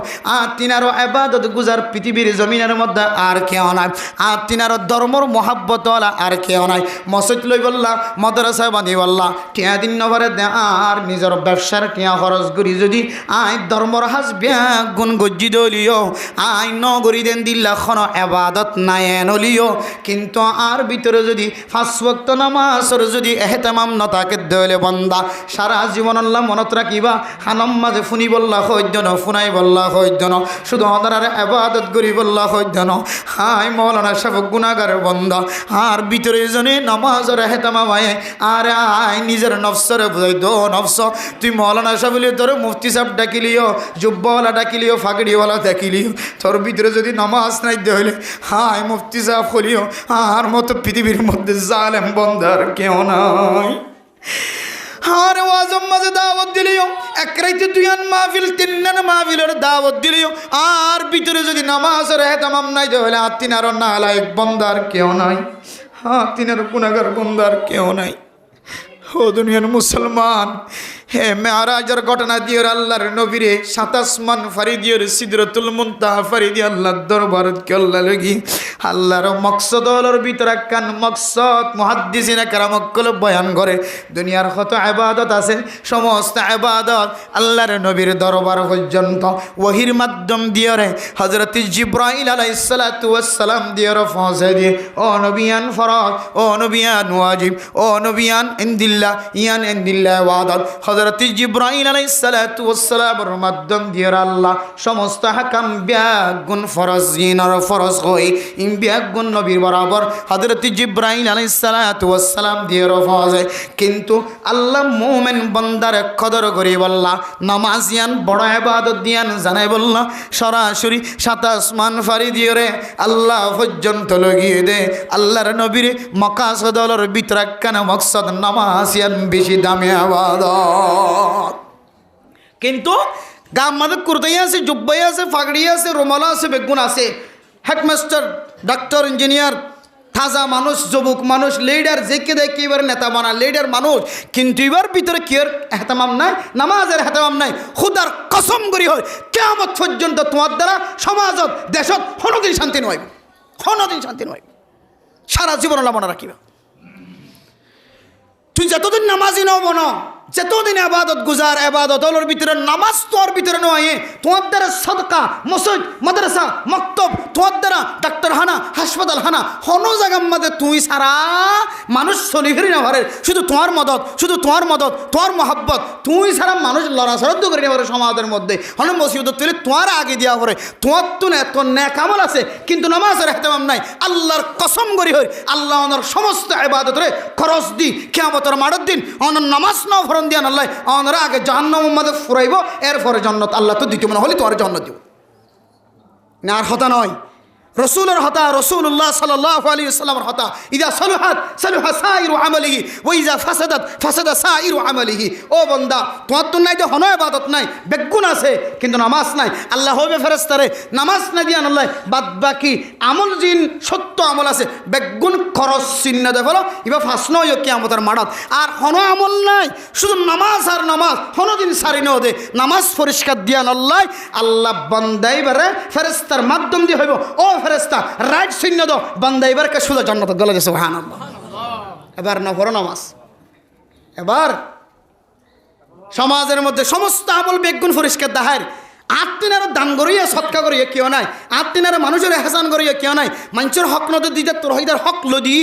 তিনারও ইবাদত গুজার পৃথিবীর জমিনের মধ্যে আর কেউ নাই আর তিনার ধর্মর মহাব্বত আর কেউ নাই মসজিদ লই বললা মাদ্রাসা বাঁধি বললা টিয়া দিন নভরে দে আর নিজের ব্যবসার টিয়া খরচ করি যদি আই ধর্মর হাজ ব্যাগ গুণ গজ্জি দলিও আই নগরী দেন দিল্লা খন এবাদত নাই নলিও কিন্তু আর ভিতরে যদি 5 ওয়াক্ত নামাজের যদি এহতেমাম নতাকে দলে বন্দা সারা জীবন আল্লাহ মনত রাখিবা হানম মাঝে ফুনি বললা হইজন ফুনাই বললা হইজন শুধু অনার এবাদত করি বললা হইজন হাই মৌলানা সাহেব গুনাহগারের বন্দা আর ভিতরে জনে নামাজের এহতেমাম আয় আর আই নিজের নফসরে বুঝাই দো নফস তুই মৌলানা সাহেব বলি তোর মুফতি সাহেব ডাকিলিও জুব্বাওয়ালা ডাকিলিও ফাগড়িওয়ালা ডাকিলিও তোর ভিতরে যদি নামাজ নাই দে হইলে হাই মুফতি সাহেব হলিও আর মতো পৃথিবীর মধ্যে জালেম বন্দার কেউ নাই আর ওয়াজম মাঝে দাওয়াত দিলিও, এক রাইতে দুইয়ান মাহফিল তিনজন মাহফিলের দাওয়াত দিলিও, আর ভিতরে যদি নামাজের এহতামাম নাই তাহলে আর তিনার নালায়েক বান্দার কেউ নাই, হ্যাঁ তিনার গুনাহগার বান্দার কেউ নাই। ও দুনিয়ার মুসলমান, হে মেরাজের ঘটনা দিয়ে আল্লাহর নবীরে 7 আসমান ফারি দিয়ে সিদরাতুল মুনতাহা ফারি দিয়ে আল্লাহর দরবারত কেল্লা লাগি আল্লাহর মকসদ হলোর ভিতরে কান মকসদ মুহাদ্দিসিনে কেরাম কল বয়ান করে। দুনিয়ার কত ইবাদত আছে, সমস্ত ইবাদত আল্লাহর নবীর দরবার পর্যন্ত ওহির মাধ্যম দিয়ে রে হযরত জিবরাইল আলাইহিস সালাতু ওয়াস সালাম দিয়ে পৌঁছে দিয়ে ও নবিয়ান ফরজ, ও নবিয়ান ওয়াজিব, ও নবিয়ান ইনদিল্লাহ ইয়ান ইনদিল্লাহ ওয়াদাত হযরত জিবরাইল আলাইহিস সালাতু ওয়াস সালামের মাধ্যম দিয়ে আল্লাহ সমস্ত হাকাম বিয়াগুন ফরজ জিনার ফরজ হই বিয়াগুন নবীর বরাবর হযরত জিবরাইল আলাইহিস সালাতু ওয়াস সালাম দিয়ে রফাজে। কিন্তু আল্লাহ মুমিন বান্দার কদর করি বললা নামাজ ইয়ান বড় ইবাদত দিয়ান জানাই বললা সরাসরি 7 আসমান ফারি দিয়ে রে আল্লাহ পর্যন্ত লগিয়ে দে আল্লাহর নবীর মাকাসদলর ভিতরে কেন মকসদ নামাজ ইয়ান বেশি দামি ইবাদত। কিন্তু গাম মাঝে কুর্তাই আছে, জুব্বাই আছে, ফাগড়ি আছে, রুমালা আছে, বেগুন আছে, হেডমাস্টার, ডাক্তার, ইঞ্জিনিয়ার, তাজা মানুষ, যুবক মানুষ, লিডার যেকে দেখে এবার নেতা বানা লিডার মানুষ, কিন্তু এবার ভিতরে কি এর এহতামাম নাই, নামাজের এহতামাম নাই। খুদার কসম করি হয় কিয়ামত পর্যন্ত তোমার দ্বারা সমাজত দেশত কোনোদিন শান্তি নয়, কোনোদিন শান্তি নয়, সারা জীবন লাভনা রাখিবা। তুই যতদিন নামাজি নব না, যতদিন আবাদত গুজার আবাদত ওর ভিতরে নামাজ তোর ভিতরে নয়, তোমার দ্বারা সদকা, মসজিদ, মাদ্রাসা, মক্তব, তোমার দ্বারা ডাক্তারখানা, হাসপাতাল হানা হনো জায়গার মধ্যে তুই সারা মানুষ চলিফেরি না পারে, শুধু তোমার মদত, শুধু তোমার মদত, তোমার মহাব্বত, তুই সারা মানুষ লড়াচড়া করে নেওয়া পারে সমাজের মধ্যে হলো মসজিদ তুলে তোমার আগে দেওয়া পড়ে, তোমার তো না তোর ন্যাক আমল আছে কিন্তু নামাজের এহতেমাম নাই। আল্লাহর কসম করি হয় আল্লাহ ওনার সমস্ত ইবাদতরে খরচ দি কিয়ামতের মাঠের দিন ওনার নামাজ না ফরন দিয়ান আল্লাহ ওনারা আগে জাহান্নামের মধ্যে ফুরাইব, এরপরে জান্নাত আল্লাহ তো দ্বিতীয় মনে হলে তোমার জান্নাত দিব না। আর হতা নয়, রসুলের হতা, রসুল্লাহ সাল্লাল্লাহু আলাইহি ওয়াসাল্লামের হতা ইদা সলুহাত সলুহা সাইরু আমালিহি ওয়া ইজা ফাসাদাত ফাসাদা সাইরু আমালিহি। ও বান্দা তোমার তো নাই যে হনো ইবাদত নাই, বেগুন আছে কিন্তু নামাজ নাই, আল্লাহ হবে ফেরেশতারে নামাজ না দিয়ান আল্লাহ বাদ বাকি আমল জিন সত্য আমল আছে বেগুন খরচ চিহ্ন দে ফলো ইবা ফাঁস নয় কিয়ামতের মাঠত। আর হনো আমল নাই, শুধু নামাজ আর নামাজ হনো দিন সারি ন দে নামাজ পরিষ্কার দিয়ান আল্লাহ আল্লাহ বান্দাই বারে ফেরেশতার মাধ্যম দিয়ে হইব ও ফেরেশতা রাইট চিহ্ন দাও বান্দা এবারকে শুধু জান্নাত গলে গেছে সুবহানাল্লাহ। এবার না পড়ো নামাজ, এবার সমাজের মধ্যে সমস্ত আমল বেগুন পরিষ্কার দাহার আত্মিনার দান করিয়া সৎকা করিয়া কেউ নাই, আত্মিনার মানুষের হেসান করিয়া কেউ নাই, মানুষের হক নদী দিতে তোর হইদার হক লদি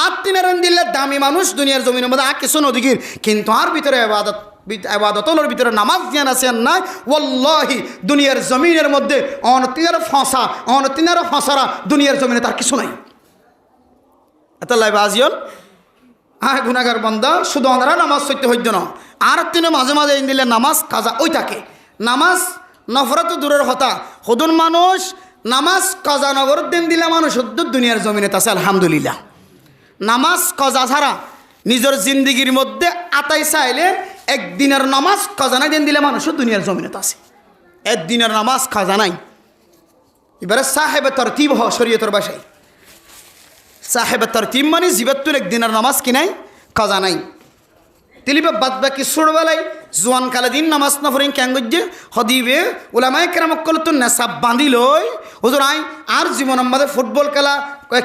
আত্মিনার দিলে দামি মানুষ দুনিয়ার জমিনের মধ্যে আর কিছু নদীগির, কিন্তু আর ভিতরে আবাদত আবাদতর ভিতরে নামাজ জ্ঞান আছে আর নাই ওয়াল্লাহি দুনিয়ার জমিনের মধ্যে অনতিনার ফাঁসা অনতিনার ফাঁসারা দুনিয়ার জমিনে তার কিছু নাই। এত লাইভ আজিয়ল হ্যাঁ গুনাগার বান্দা শুধু ওনারা নামাজ সইতে হইত না, আর তিনে মাঝে মাঝে দিলে নামাজ কাজা ওই থাকে, নামাজ নফরত দূরের হতা হদুন মানুষ নামাজ কাজা নগর দিন দিলে মানুষ উদ্দুর দুনিয়ার জমিনে আছে আলহামদুলিল্লাহ। নামাজ কাজা ছাড়া নিজের জিন্দিগির মধ্যে আতাই চাইলে একদিনের নামাজ কাজা নাই দিন দিলে মানুষ দুনিয়ার জমিনে আছে, একদিনের নামাজ কাজা নাই। এবারে সাহেবে তরতিব হ শরীয়তের বাসায়, সাহেবে তরতিব মানে জীবত্তুর একদিনের নামাজ কি নাই কাজা নাই, তিলিবে বাদ বাকি ছোটবেলায় জোয়ান কালে দিন নামাজ না পড়েন কেন গজ্জে হদিবে ওলামায়ে কেরামক কল তো নেশাব বাঁধি লই হুজুর আই আর জীবন আমাদের ফুটবল খেলা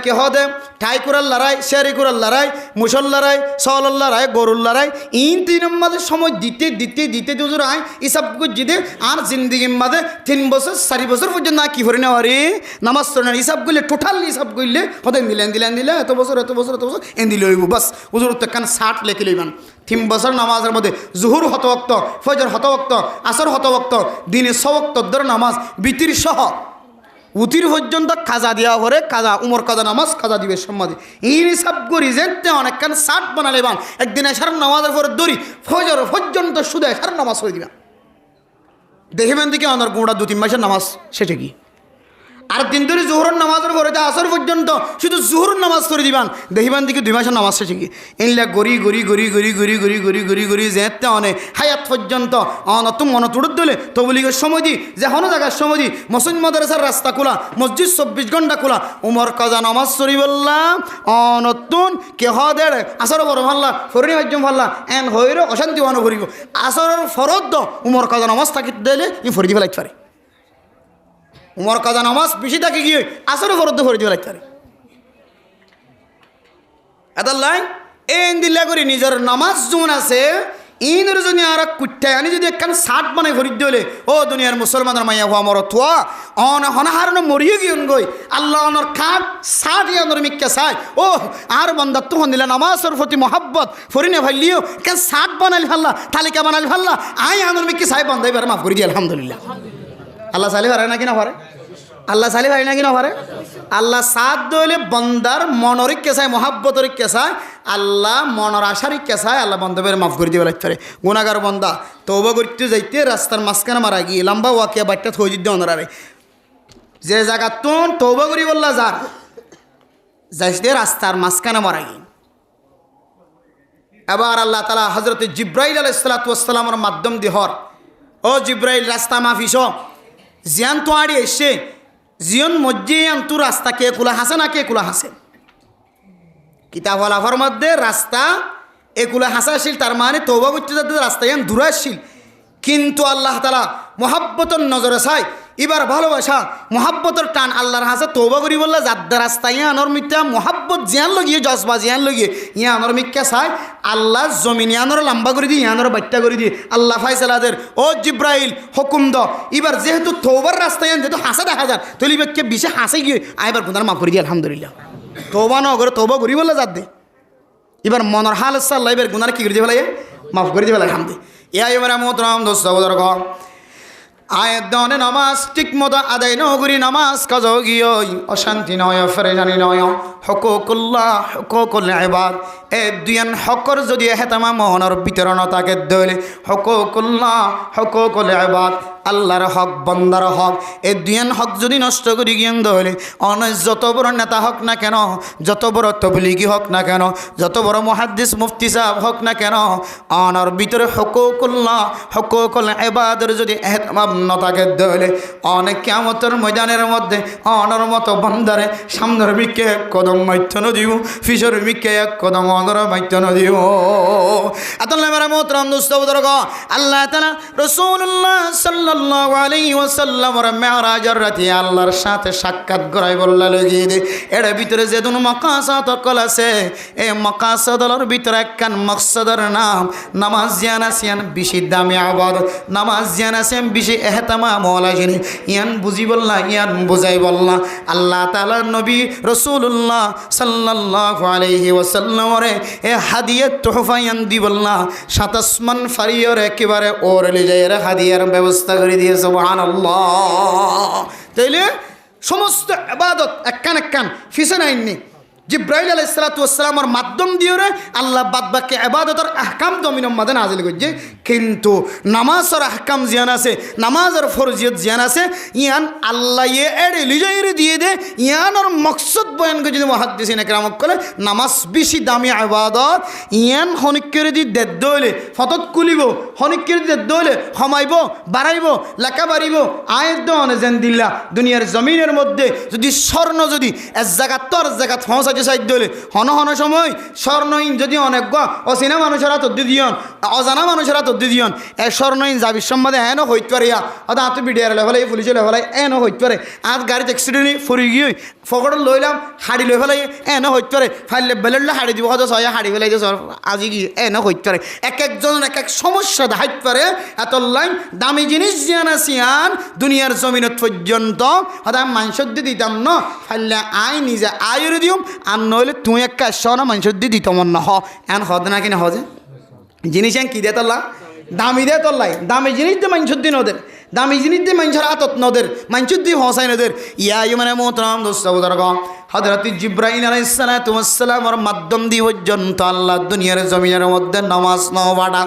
কে হদে ঠাই করার লড়াই শেয়ারি করার লড়াই মুসল লড়াই সওয়াল লড়াই গরুর লড়াই ইন তিন আমাদের সময় দিতে দিতে দিতে হুজুর আই এসব জিতে আর জিন্দিগির মাঝে 3 বছর 4 বছর পর্যন্ত না কি করে নেওয়া রে নামাজ তো না হিসাবগুলি টোটাল হিসাব করলে হতেন দিলেন দিলেন দিলে এত বছর এত বছর এত বছর এন দিলে হইব বাস হুজুর তো কান 60 লেখে লইবেন 3 বছর নামাজের মধ্যে জুহুর হত ওয়াক্ত ফজর হত ওয়াক্ত আসর হত ওয়াক্ত দিনে 100 ওয়াক্ত ধরে নামাজ বিতির সহ উতির পর্যন্ত কাজা দেওয়া পরে কাজা উমর কাজা নামাজ কাজা দিবে সম্মাদি এই হিসাব করি যেতে অনেকখান 60 বানালে বান একদিন এসার নামাজের পরে দড়ি ফজর পর্যন্ত শুধু এসার নামাজ করে দিবেন দেখবেন দিকে আমার গোড়া 2-3 মাসের নামাজ সেটা কি আর দিন ধরে জোহরের নামাজের পরে আসর পর্যন্ত শুধু জোহরের নামাজ করে দিবান দেখিবান দিকে 2 মাসের নামাজ শেখি ইনলা গড়ি গড়ি গড়ি গড়ি গড়ি গড়ি গড়ি গড়ি গড়ি যেতে অনে হায়াত পর্যন্ত অনতুম মনতুড়ত দিলে তবলিগের সময় দি যে হন জায়গার সময় দি মসজিদ মাদ্রাসার রাস্তা খোলা মসজিদ 24 ঘন্টা খোলা উমর কাজা নামাজ সরি বললাম অনতুন কে হদের আসর বড় ভাল্লা ফরিনি মাধ্যম ভাল্লা এন হইর অশান্তি ওয়ানো করিব আসরের ফরদ উমর কাজা নামাজ থাকি দিলে ই ফরিদি ফেলাইতে পারে উমর কাজা নামাজ বেশি থাকে গিয়ে আসরে ফরদ ফরিদি ফেলাইতে পারে এদাল্লাই এই দিল্লা করি নিজের নামাজ জোন আছে ইনর যদি আর কুত্তায় আনি যদি একখান শার্ট বানাই ভরি দিলে ও দুনিয়ার মুসলমানের মাইয়া হওয়া মর থোয়া অন হনাহারণ মরিয়ে গিয়ন গই আল্লাহ অনর খাট শার্ট ইয়ানোর মিক্কা চাই ও আর বন্দার তো দিলে নামাজের প্রতি মহাব্বত ফরিনে ভাইলিও কেন শার্ট বানালি ফাল্লা তালিকা বানালি ফাল্লা আই আনোর মিক্কি চাই বন্দাই বার মাফ করে দিয়ে আলহামদুলিল্লাহ আল্লাহ চালি পারে না কিনা পারে আল্লাহ চালি পারে না কিনা পারে আল্লাহ সাথ দইলে বন্দার মনরিক কেসায় মহাব্বতরিক কেসায় আল্লাহ মনর আশারিক কেসায় আল্লাহ বন্ধবের মাফ করে দিয়ে লাগতে পারে গুণাগার বন্দা তৌবা করতে যাইতে রাস্তার মাঝখানে মারা গিয়ে লম্বা ওয়াকিয়া বাট্টা থই দিতে অনরারে যে জায়গা তুন তৌবা করি বললা যার যাইতে রাস্তার মাঝখানে মারা গিয়ে এবার আল্লাহ তালা হজরত জিব্রাইল আলাইহিস সালাতু ওয়াস সালামের মাধ্যম দিয়ে হর ও জিব্রাইল রাস্তা মাফিস জিয়ান তো আড়ি এসে জিয়ন মজ্জিয়ান তু রাস্তা কে কুলা হাসে না কে কুলা হাসে কিতাব আলাফার মধ্যে রাস্তা একুলা হাসাশীল তার মানে তৌবা করতে যাতে রাস্তা ইয়ান দূরাশীল কিন্তু আল্লাহ তালা মহাব্বতর নজরে চাই এবার ভালোবাসা মহাব্বতর টান আল্লাহর হাসে তৌবা করি বললে যাদ্দা রাস্তা ইয়ানোর মিথ্যা মহাব্বত জিয়ান লগিয়ে জজবা জিয়ান লগিয়ে ইয়ানোর মিথ্যা চাই আল্লাহ জমিন ইয়ানোর লম্বা করে দিয়ে ইয়ানোর বাট্টা করে দিয়ে আল্লাহ ফাইসালাদের ও জিব্রাইল হুকুম দ এবার যেহেতু তৌবার রাস্তা ইয়ান যেহেতু হাসা দেখা যান তৈলি ব্যক্তি বেশি হাসে গিয়ে আইবার গুনার মাফ করে দিয়ে আলহামদুলিল্লাহ তৌবা ন করে তৌবা করি বললে যাদ দে এবার মনের হাল আল্লাহ এবার গুনার কি করে দিয়ে ফেলাই মাফ করে দিয়ে ফেলাই আলহামদুলিল্লাহ ইয়া এবার মোহতরম দোস্ত বুজুর্গ আয়ের দনে নামাজ ঠিক মতো আদায় নগরী নামাজ কাজ গিয়ে অশান্তি নয় ফেরেজানি নয় হকুকুল্লাহ হকুকুল ইবাদ এ দুয়ান হকর যদি হেতামা মহনের বিতরণ তাকে দলে হকুকুল্লাহ হকুকুল ইবাদ আল্লাহর হক বন্দার হক এই দুয়ান হক যদি নষ্ট করি গিয়ে দলে অনেক যত বড় নেতা হক না কেন যত বড় তবলিগি হক না কেন যত বড় মুহাদ্দিস মুফতি সাহেব হক না কেন অনর ভিতরে হকুকুল্লাহ হকুকুল ইবাদের যদি হেতামা নতাকে দলে অনেক কিয়ামতের ময়দানের মধ্যে অনর মতো বন্দারে সামনের মিকে কদম মাইথন দিব ফিসর মিকে এক কদম অনর মাইথন দিব আতাল্লাহ মেরা মোহতরম দোস্ত বুজুর্গ আল্লাহ তাআলা রাসূলুল্লাহ সাল্লাল্লাহু আলাইহি ওয়াসাল্লামের মেরাজের রাতে আল্লাহর সাথে সাক্ষাৎ করাই বললা লগিয়ে দে এর ভিতরে যে দুন মাকাসাত কল আছে এই মাকাসাদর ভিতরে একখান মকসদের নাম নামাজ জানা সিয়ান বেশি দামি ইবাদত নামাজ জানা সিয়ান বেশি এহতামা মওলা জিনি ইয়ান বুঝি বললা ইয়ান বুঝাই বললা আল্লাহ তাআলার নবী রাসূলুল্লাহ সাল্লাল্লাহু আলাইহি ওয়াসাল্লামের এ হাদিয়াত তোহফা ইয়ান দি বললা সাত আসমান ফারিয়র একেবারে ওরলে যায় হাদিয়ার ব্যবস্থা করে দিয়ে সুবহানাল্লাহ তাইলে সমস্ত ইবাদত একখান একখান ফিসে নাইনি জিব্রাইল আলাইহিস সালাতু ওয়াস সালামের মাধ্যম দিয়ে আল্লাহ বাদ বাকি ইবাদতের আহকাম জমিনের মধ্যে নাজিল করছে কিন্তু নামাজের আহকাম জিয়ান আছে নামাজের ফরজিয়ত জিয়ান আছে ইয়ান আল্লাহ এড়ে লিজাইরে দিয়ে দে ইয়ানোর মকসদ বয়ান করে যদি মুহাদ্দিসিন একরাম কলে নামাজ বেশি দামি ইবাদত ইয়ান হনিকের দি দেদ হইলে ফতত কুলিব হনিকের দেদ হইলে হমাইব বাড়াইব লেখা বাড়িব আয়ের দনে যেন দিল্লা দুনিয়ার জমিনের মধ্যে যদি স্বর্ণ যদি এক জায়গা তোর জায়গা পৌঁছাতে সাইড দিলে হন হন সময় স্বর্ণহীন যদি অনেক অচিনা মানুষেরা তদ্দি দিয়ন অজানা মানুষেরা তদ্দি দিয়ন এ স্বর্ণহীন যাবি সম্বাদে এনো হইতে পারে আদা হাতে বিডিআর লেভেলাই পুলিশে লেভেলাই এনো হইতে পারে আজ গাড়িতে অ্যাক্সিডেন্ট ফুরি গিয়ে ফকট লইলাম হাড়ি লই ফেলাই এনো হইতে পারে ফাইলে বেলেলে হাড়ি দিব হয়তো ছয় হাড়ি ফেলাই দিয়ে আজি গিয়ে এনো হইতে পারে এক একজন এক এক সমস্যা দেখাইতে পারে এত লাইন দামি জিনিস জিয়ান আসিয়ান দুনিয়ার জমিনত পর্যন্ত হয়তো মানুষের দিয়ে দিতাম ন ফাইলে আই নিজে আয়ুর দিম আর নইলে তুই এক কাজ না মানুষের দিয়ে দিত মন না এন হদ না কিনা হজে জিনিস কি দে তোল্লা দামি দে তোল্লাই দামি জিনিস দিয়ে মানুষের দিন ওদের দামি জিনিস দিয়ে মানুষের আতত নদের মানুষের দিয়ে হসাই নদের ইয়া মানে মোহতরম দোস্ত বুজুর্গ হযরত জিবরাইল আলাইহিস সালাতু ওয়াস সালামের মাধ্যম দিয়ে পর্যন্ত আল্লাহ দুনিয়ার জমিনের মধ্যে নামাজ নওয়াডা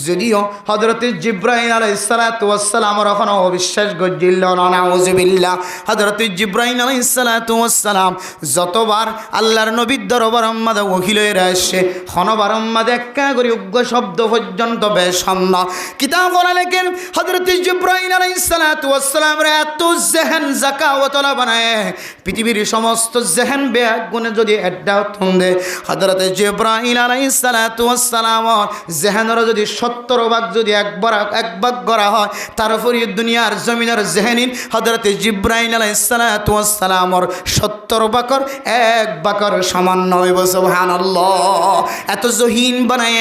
যদিও হযরত জিবরাইল আলাইহিস সালাতু ওয়াস সালামের এখনো অবিশ্বাস গজ্জিল না নাউযুবিল্লাহ হযরত জিবরাইল আলাইহিস সালাতু ওয়াস সালাম যতবার আল্লাহর নবীর দরবার মধ্যে ওহিল হয়ে আসে হনবার মধ্যে একা করে উগ্র শব্দ পর্যন্ত বেশ হামনা কিতাব বলা লেখেন হযরত জিবরাইল আলাইহিস সালাতু ওয়াস সালামের এত জেহেন জাকাওয়াতলা বানায় পৃথিবীর সমস্ত জেহেন বেগুনে যদি এড্ডা থন্দে হযরত জিবরাইল আলাইহিস সালাতু ওয়াস সালাম জেহেনের যদি 70 ভাগ যদি এক ভাগ করা হয় তারপরে দুনিয়ার জমিনের জেহেনিন হযরত জিবরাইল আলাইহিস সালাতু ওয়াস সালামের 70 ভাগের এক ভাগের সামান্য হইব সুবহানাল্লাহ এত জহিন বানায়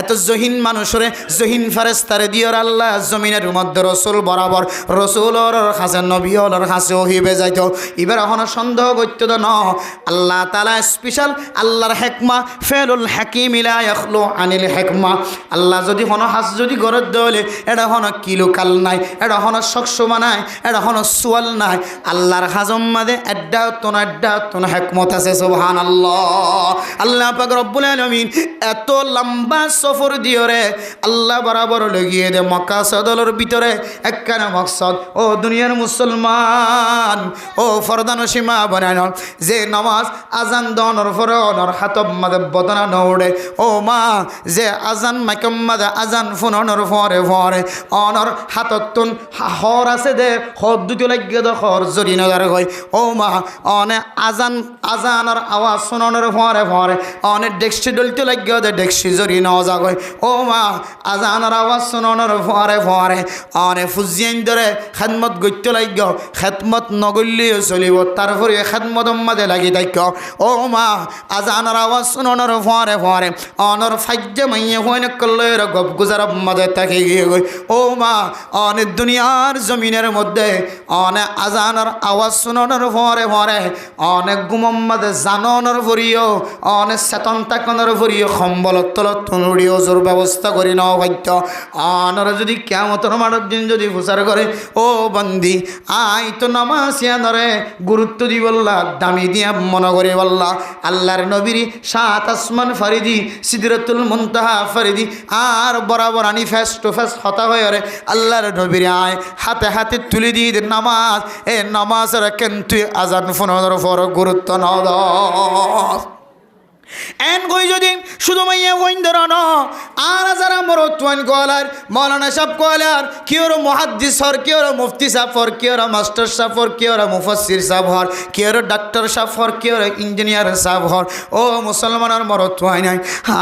এত জহিন মানুষরে জহিন ফেরেশতারে দিয়র আল্লাহ জমিনের মধ্যে রাসূল বরাবর রাসূলর কাছে নবীর কাছে ওহিবে যাইতো এবার এখন সন্দেহ করতে তো না আল্লাহ তাআলা স্পেশাল আল্লাহর হিকমা ফেলুল হাকিম লা ইয়াখলু আনিল হিকমা আল্লাহ যদি কোনো হাস যদি গরদ দলে এটা কোনো কিলো কাল নাই এটা কোনো শখসমা নাই এটা কোনো সুয়াল নাই আল্লাহর হাজম মাদে এড্ডা তো না হিকমত আছে সুবহানাল্লাহ আল্লাহ পাক রব্বুল আলামিন এত লম্বা সফর দিয়রে আল্লাহ বরাবর লগিয়ে দে মক্কা সদলের ভিতরে একখানা মকসদ ও দুনিয়ার মুসলমান ও ফরদান সীমা বানানো যে নামাজ আজান দনের পরে অনর হাতব মাদে বদনা নৌড়ে ও মা যে আজান মাইকম মাদে আজান ফুনর পরে পরে অনর হাততুন হর আছে দে হর দুটো লাগিয়ে দে হর জরি নজর হয় ও মা অনে আজানের আওয়াজ শুননের পরে পরে অনে ডেক্সি ডলতে লাগিয়ে দে ডেক্সি জরি নজা হয় ও মা আজানের আওয়াজ শুননের পরে পরে অনে ফুজিয়ান ধরে খেদমত গইতে লাগিয়ে খেদমত নগল্লিও চলিব তারপরে খেদমত মাদে লাগি থাক ও মা আজানের আওয়াজ শুননের পরে পরে অনর ফাজ্জে মাইয়ে হইন কল্লের গপ গুজার মাদে থাকি গিয়ে গই ও মা অনেক দুনিয়ার জমিনের মধ্যে অনেক আজানের আওয়াজ শুননের পরে পরে অনেক গুমম্মাদে জাননের ভরিও অনেক চেতন তাকনের ভরিও সম্বলত তলত তুনুড়িও জোর ব্যবস্থা করি ন ভাগ্য অনর যদি কিয়ামতের মাঠের দিন যদি প্রচার করে ও বন্দি আই তো নামাজিয়া ধরে গুরুত্ব দি বললা দামি দিয়া মনে করে বললা আল্লাহর নবীর 7 আসমান ফারিদি সিদরাতুল মুনতাহা ফারিদি আর বরাবর আনি ফেস টু ফেস হতা হয়ে রে আল্লাহর নবীর আয় হাতে হাতে তুলে দিয়ে নামাজ এ নামাজের কিন্তু আজান ফোনের উপর গুরুত্ব ন দাও এন কই যদি শুধু মাইয়া কইন ধরানো আর যারা মরতুয়ান কলার মৌলানা সাহেব কলার কিওর মুহাদ্দিস হর কিওর মুফতি সাহেব হর কিওর মাস্টার সাহেব হর কিওর মুফাসসির সাহেব হর কিওর ডাক্তার সাহেব হর কিওর ইঞ্জিনিয়ার সাহেব হর ও মুসলমানের মরতুয়াই নাই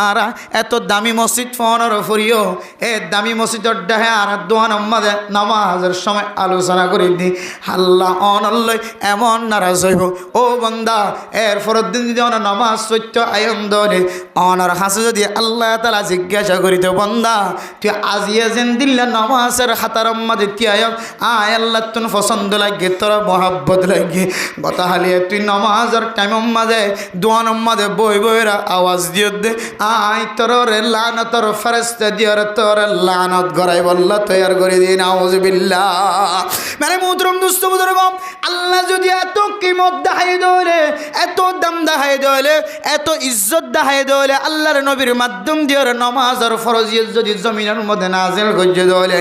আর এত দামি মসজিদ ফোনের ফরিও এ দামি মসজিদের ডাহে আর দোয়ান আমাদের নামাজের সময় আলোচনা করে দি আল্লাহ অনল্লয় এমন নারাজ হইব ও বান্দা এর ফরদ দিন যদি নামাজ সত্য আয়ন দলে অনার হাসে যদি আল্লাহ তাআলা জিজ্ঞাসা করিত বান্দা তুই আজিয়া যেন দিল্লা নামাজের হাতার মাঝে তুই আয় আল্লাহ তুন পছন্দ লাগে তোর মহাব্বত লাগে গত হালিয়ে তুই নামাজের টাইম মাঝে দোয়ান মাঝে বই বইরা আওয়াজ দিও দে আয় তোর লানতর ফেরেশতা দিয়ার তোর লানত গড়াই বললা তৈয়ার করে দিই নাউযুবিল্লাহ মানে মুহতরম দোস্ত বুজুর্গম আল্লাহ যদি এত কিমত দেখাই দলে এত দাম দেখাই দলে এত ইজ্জত দেখাই দলে আল্লাহর নবীর মাধ্যম দিয়ে নামাজের ফরজিয়ত যদি জমিনের মধ্যে নাজিল করে দলে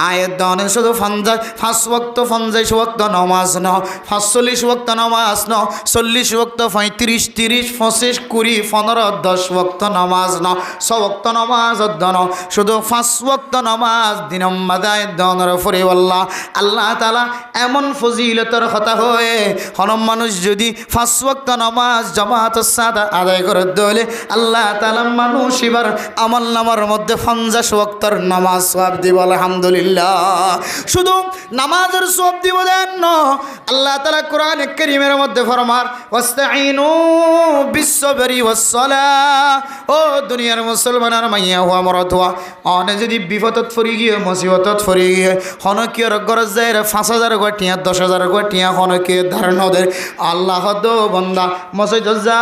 আয়াত দানে শুধু 5 ওয়াক্ত 50 ওয়াক্ত নামাজ ন 45 ওয়াক্ত নামাজ ন 40 ওয়াক্ত 35 30 25 20 15 10 ওয়াক্ত নামাজ ন 100 ওয়াক্ত নামাজ দন শুধু 5 ওয়াক্ত নামাজ দিনম মাদায় দনের ফরি আল্লাহ তাআলা এমন ফজিলতের কথা হয়ে হনম মানুষ যদি 5 ওয়াক্ত নামাজ জামাতের সাথে আদায় করে দলে আল্লাহ তাআলা মানুষ এবার আমল নামার মধ্যে 50 ওয়াক্তের নামাজ সওয়াব দিব আলহামদুলিল্লাহ শুধু নামাজের সওয়াব দিব দেন না আল্লাহ তাআলা কোরআনে কারীমের মধ্যে ফরমার ওয়াস্তাঈনু বিসসবরি ওয়াসসালাহ ও দুনিয়ার মুসলমানের মাইয়া হওয়া মরদ হওয়া অনে যদি বিপদত ফরি গিয়ে মুসিবতত ফরি গিয়ে হনকিয়র গরজ যায় 5000 গটিয়া 10000 গটিয়া হনকে ধারণ দে আল্লাহ দো বান্দা মসজিদ যা